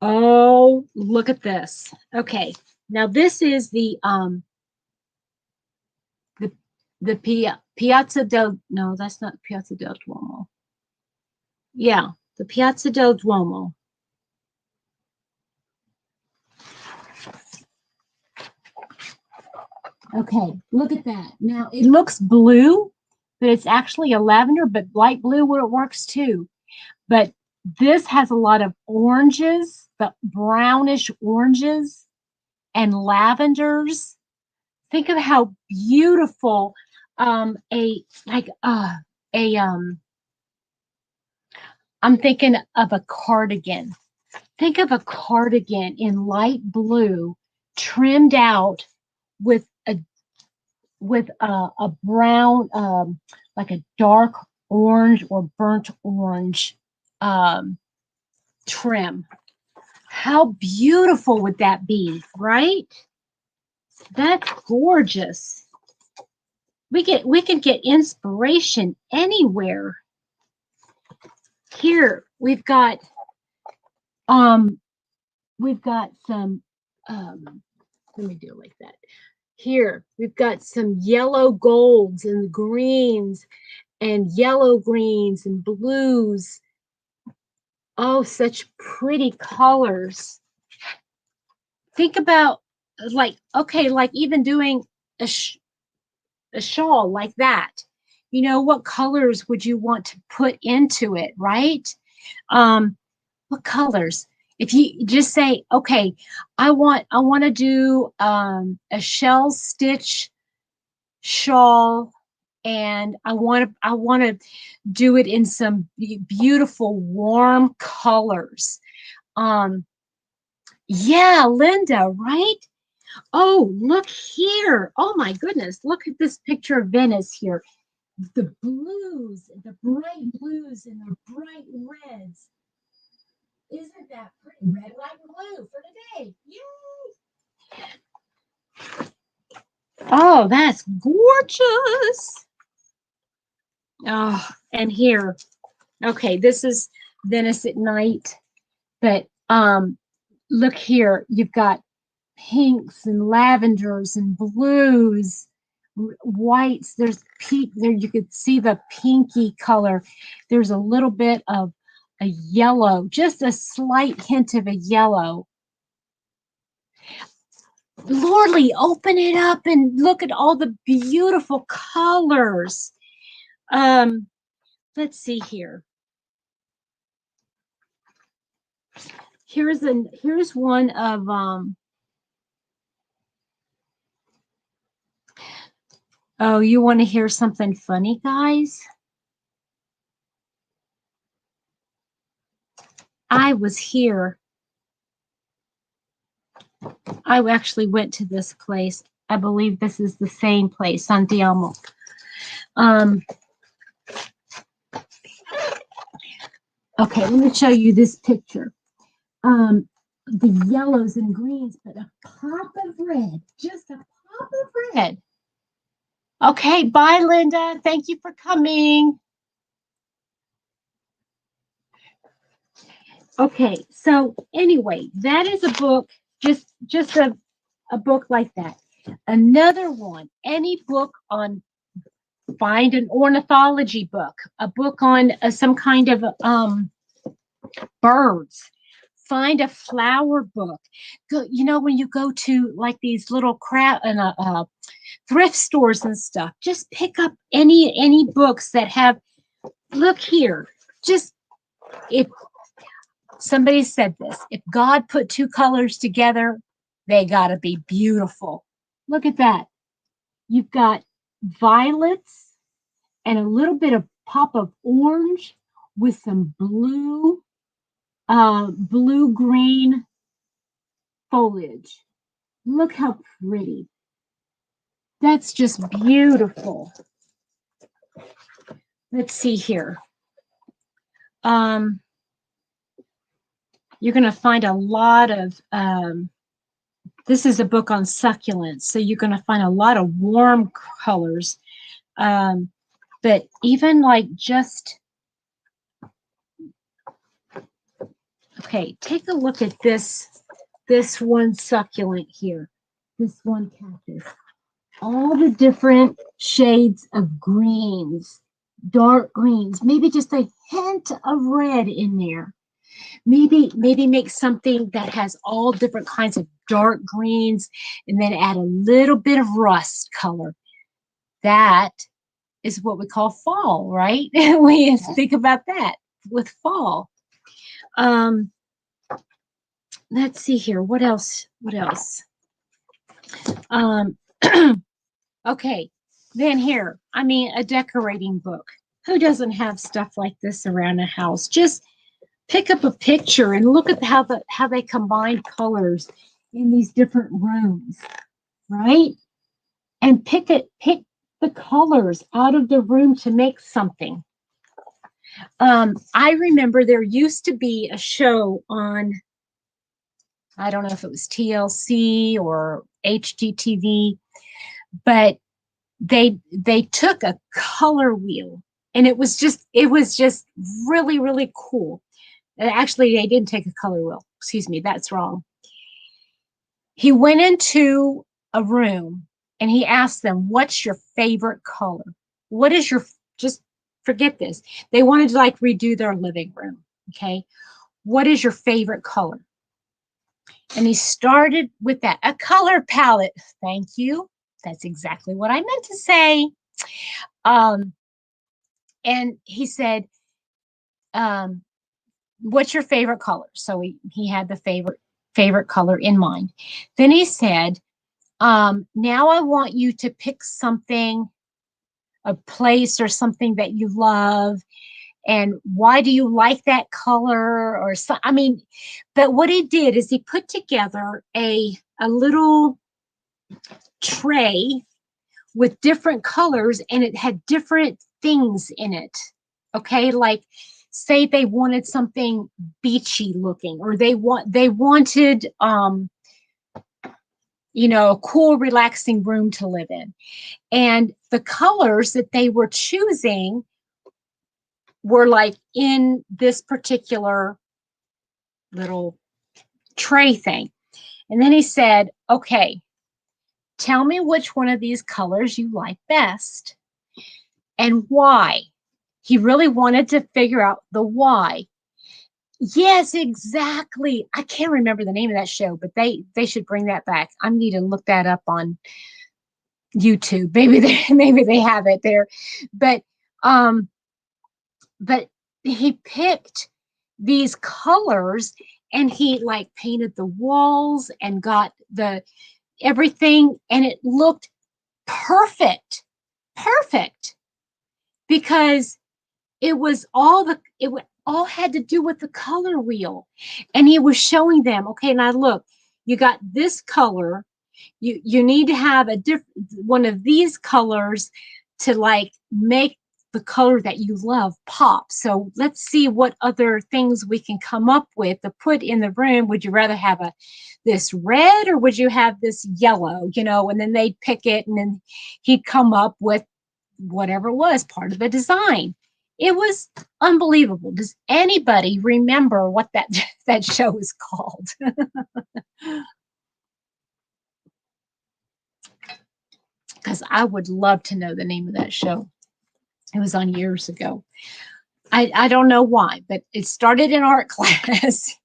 Oh, look at this. Okay, now this is the Piazza del, no, that's not Piazza del Duomo. Yeah, the Piazza del Duomo. Okay, look at that. Now it looks blue, but it's actually a lavender, but light blue where it works too. But this has a lot of oranges, the brownish oranges and lavenders. Think of how beautiful a like a I'm thinking of a cardigan. Think of a cardigan in light blue trimmed out with a brown like a dark orange or burnt orange trim. How beautiful would that be, right? That's gorgeous. We can get inspiration anywhere. Here we've got some let me do it like that. Here we've got some yellow golds and greens and yellow greens and blues. Oh, such pretty colors. Think about like, okay, like even doing a shawl like that. You know, what colors would you want to put into it, right? What colors? If you just say, okay, I want to do a shell stitch shawl, and I want to do it in some beautiful warm colors. Yeah, Linda, right? Oh, look here. Oh my goodness. Look at this picture of Venice here. The blues, the bright blues and the bright reds. Isn't that pretty? Red, white, and blue for today. Yay! Oh, that's gorgeous. Oh, and here. Okay, this is Venice at night. But look here. You've got pinks and lavenders and blues, whites. There's pink there. You could see the pinky color. There's a little bit of a yellow, just a slight hint of a yellow. Lordly, open it up and look at all the beautiful colors. Let's see here. Here's one of oh, you want to hear something funny, guys? I was here. I actually went to this place. I believe this is the same place, Santiamo. Okay, let me show you this picture. The yellows and greens, but a pop of red, just a pop of red. Okay, bye, Linda. Thank you for coming. Okay, so anyway, that is a book, just a book like that. Another one, any book on, find an ornithology book, a book on some kind of birds. Find a flower book. Go, you know, when you go to like these little crap and thrift stores and stuff, just pick up any books that have, look here, just, if somebody said this, if God put two colors together, they got to be beautiful. Look at that. You've got violets and a little bit of pop of orange with some blue, blue-green foliage. Look how pretty. That's just beautiful. Let's see here. You're going to find a lot of, this is a book on succulents, so you're going to find a lot of warm colors. But even like just, okay, take a look at this one succulent here, this one cactus. All the different shades of greens, dark greens, maybe just a hint of red in there. Maybe make something that has all different kinds of dark greens and then add a little bit of rust color. That is what we call fall, right? We think about that with fall. Let's see here. What else? Okay, then here, I mean, a decorating book. Who doesn't have stuff like this around a house? Just pick up a picture and look at how they combine colors in these different rooms, right? And pick the colors out of the room to make something. I remember there used to be a show on, I don't know if it was TLC or HGTV, but they took a color wheel, and it was just really, really cool. Actually, they didn't take a color wheel. Excuse me, that's wrong. He went into a room and he asked them, what's your favorite color? What is your, just forget this. They wanted to like redo their living room. Okay. What is your favorite color? And he started with that, a color palette. Thank you. That's exactly what I meant to say. And he said, what's your favorite color? So he had the favorite color in mind. Then he said, now I want you to pick something, a place or something that you love, and why do you like that color? Or so, I mean, but what he did is he put together a little tray with different colors, and it had different things in it. Okay, like say they wanted something beachy looking, or they wanted you know, a cool, relaxing room to live in. And the colors that they were choosing were like in this particular little tray thing. And then he said, okay, tell me which one of these colors you like best and why. He really wanted to figure out the why. Yes, exactly. I can't remember the name of that show, but they should bring that back. I need to look that up on YouTube. Maybe they have it there. But he picked these colors and he like painted the walls and got the everything, and it looked perfect. Because it all had to do with the color wheel. And he was showing them, okay, now look, you got this color. You need to have a different one of these colors to like make the color that you love pop. So let's see what other things we can come up with to put in the room. Would you rather have this red, or would you have this yellow, you know? And then they'd pick it, and then he'd come up with whatever was part of the design. It was unbelievable. Does anybody remember what that show is called? because I would love to know the name of that show. It was on years ago. I don't know why, but it started in art class,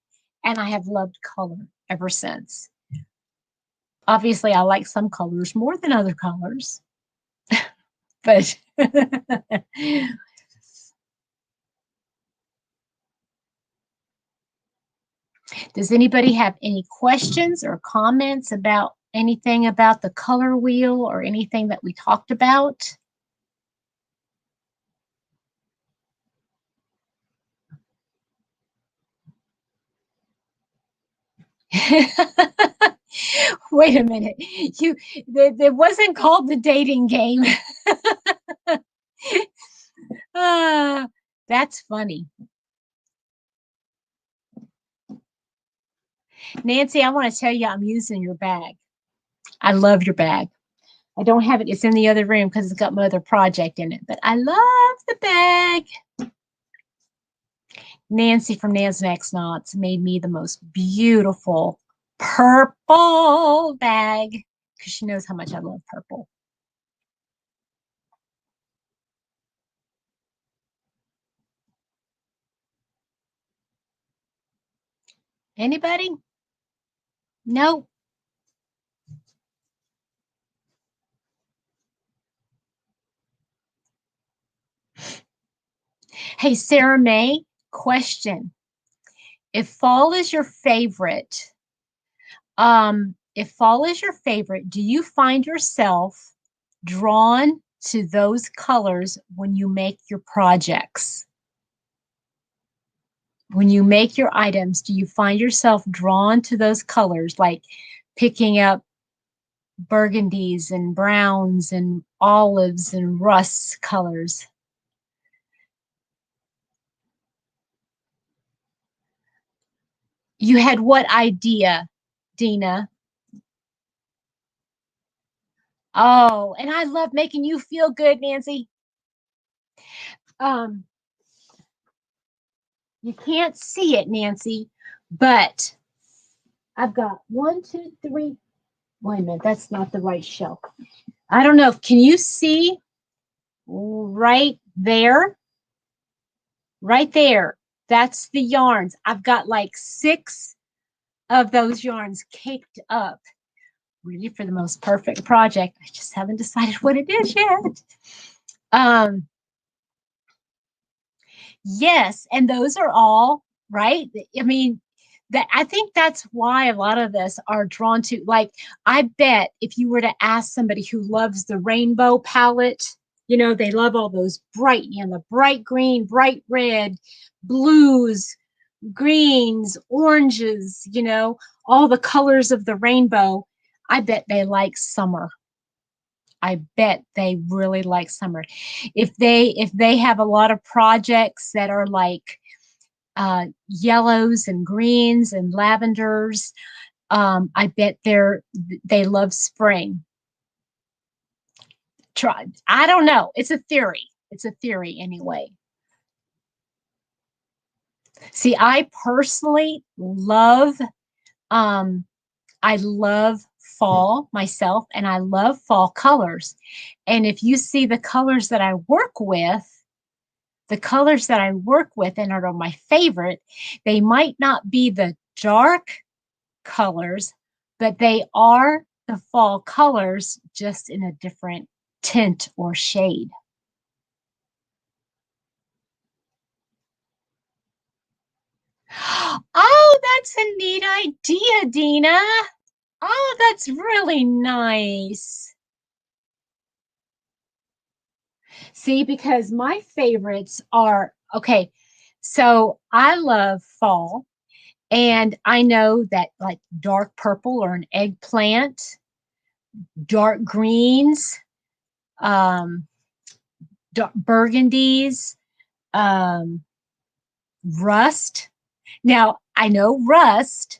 and I have loved color ever since. Obviously, I like some colors more than other colors, but does anybody have any questions or comments about anything about the color wheel or anything that we talked about? Wait a minute. It wasn't called the dating game. That's funny. Nancy, I want to tell you I'm using your bag. I love your bag. I don't have it. It's in the other room because it's got my other project in it. But I love the bag. Nancy from Nasdaq's Knots made me the most beautiful purple bag because she knows how much I love purple. Anybody? No. Hey, Sarah May, question. If fall is your favorite, do you find yourself drawn to those colors when you make your projects? When you make your items, do you find yourself drawn to those colors, like picking up burgundies and browns and olives and rust colors? You had what idea, Dina? Oh, and I love making you feel good, Nancy. Um, you can't see it, Nancy, but I've got 1, 2, 3. Wait a minute, that's not the right shelf. I don't know. Can you see right there? Right there. That's the yarns. I've got like 6 of those yarns caked up, really for the most perfect project. I just haven't decided what it is yet. Yes, and those are all right. I mean, that I think that's why a lot of us are drawn to, like, I bet if you were to ask somebody who loves the rainbow palette, they love all those bright, the bright green, bright red, blues, greens, oranges, all the colors of the rainbow. I bet they like summer. I bet they really like summer. If they have a lot of projects that are like yellows and greens and lavenders, I bet they love spring. I don't know. It's a theory. It's a theory anyway. See, I personally love I love fall myself, and I love fall colors. And if you see the colors that I work with, and are my favorite, they might not be the dark colors, but they are the fall colors, just in a different tint or shade. Oh, that's a neat idea, Dina. Oh, that's really nice. See, because my favorites are okay. So I love fall, and I know that like dark purple or an eggplant, dark greens, um, dark burgundies, um, rust. Now, I know rust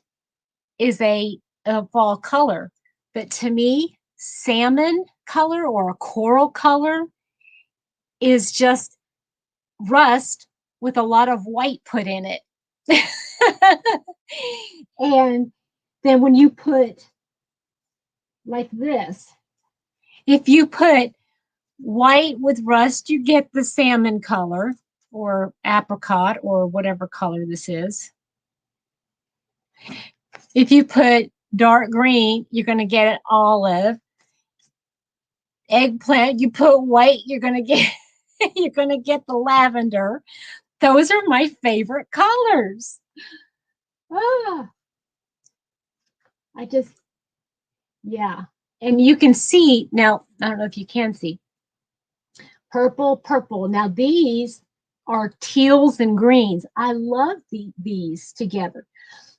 is a fall color, but to me, salmon color or a coral color is just rust with a lot of white put in it. And then when you put like this, If you put white with rust, you get the salmon color or apricot or whatever color this is. If you put dark green, you're going to get an olive. Eggplant, you put white, you're going to get you're going to get the lavender. Those are my favorite colors. Ah, yeah. And you can see now, I don't know if you can see purple, purple. Now these are teals and greens. I love these together.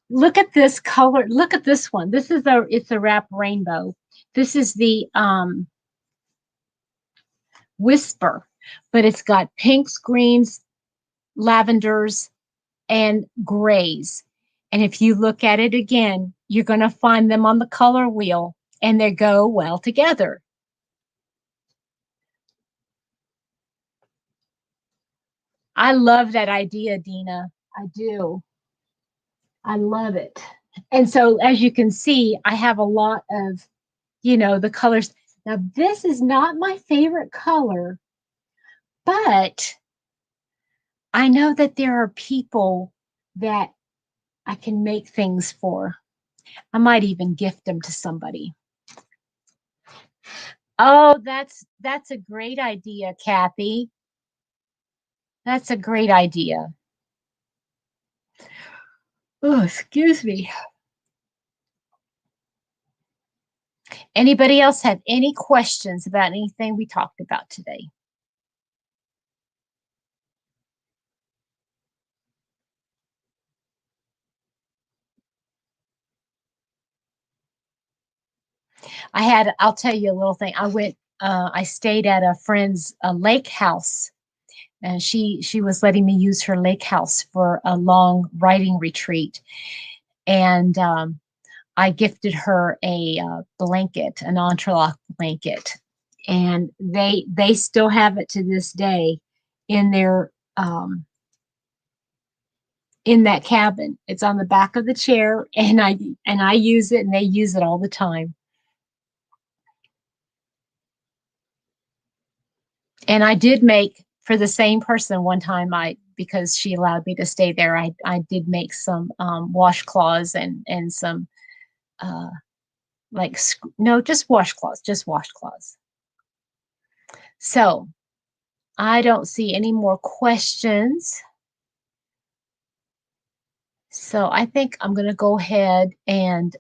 Look at this color. Look at this one. It's a wrap rainbow. This is the Whisper, but it's got pinks, greens, lavenders, and grays. And if you look at it again, you're going to find them on the color wheel, and they go well together. I love that idea, Dina. I do. I love it. And so, as you can see, I have a lot of, the colors. Now, this is not my favorite color, but I know that there are people that I can make things for. I might even gift them to somebody. Oh, that's a great idea, Kathy. That's a great idea. Oh, excuse me. Anybody else have any questions about anything we talked about today? I'll tell you a little thing. I stayed at a friend's lake house, and she was letting me use her lake house for a long writing retreat. And I gifted her a blanket, an entrelac blanket, and they still have it to this day in their in that cabin. It's on the back of the chair, and I use it, and they use it all the time. And I did make for the same person one time. Because she allowed me to stay there, I did make some washcloths and some no, just washcloths. So I don't see any more questions. So I think I'm going to go ahead and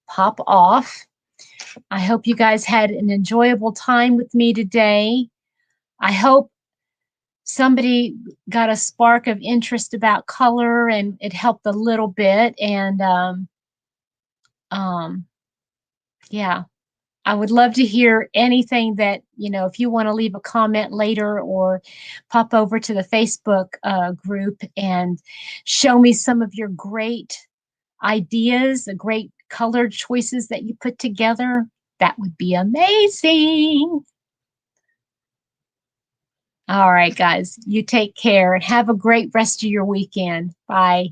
pop off. I hope you guys had an enjoyable time with me today. I hope somebody got a spark of interest about color and it helped a little bit. And yeah, I would love to hear anything that, if you want to leave a comment later or pop over to the Facebook group and show me some of your great ideas, the great color choices that you put together, that would be amazing. All right, guys, you take care and have a great rest of your weekend. Bye.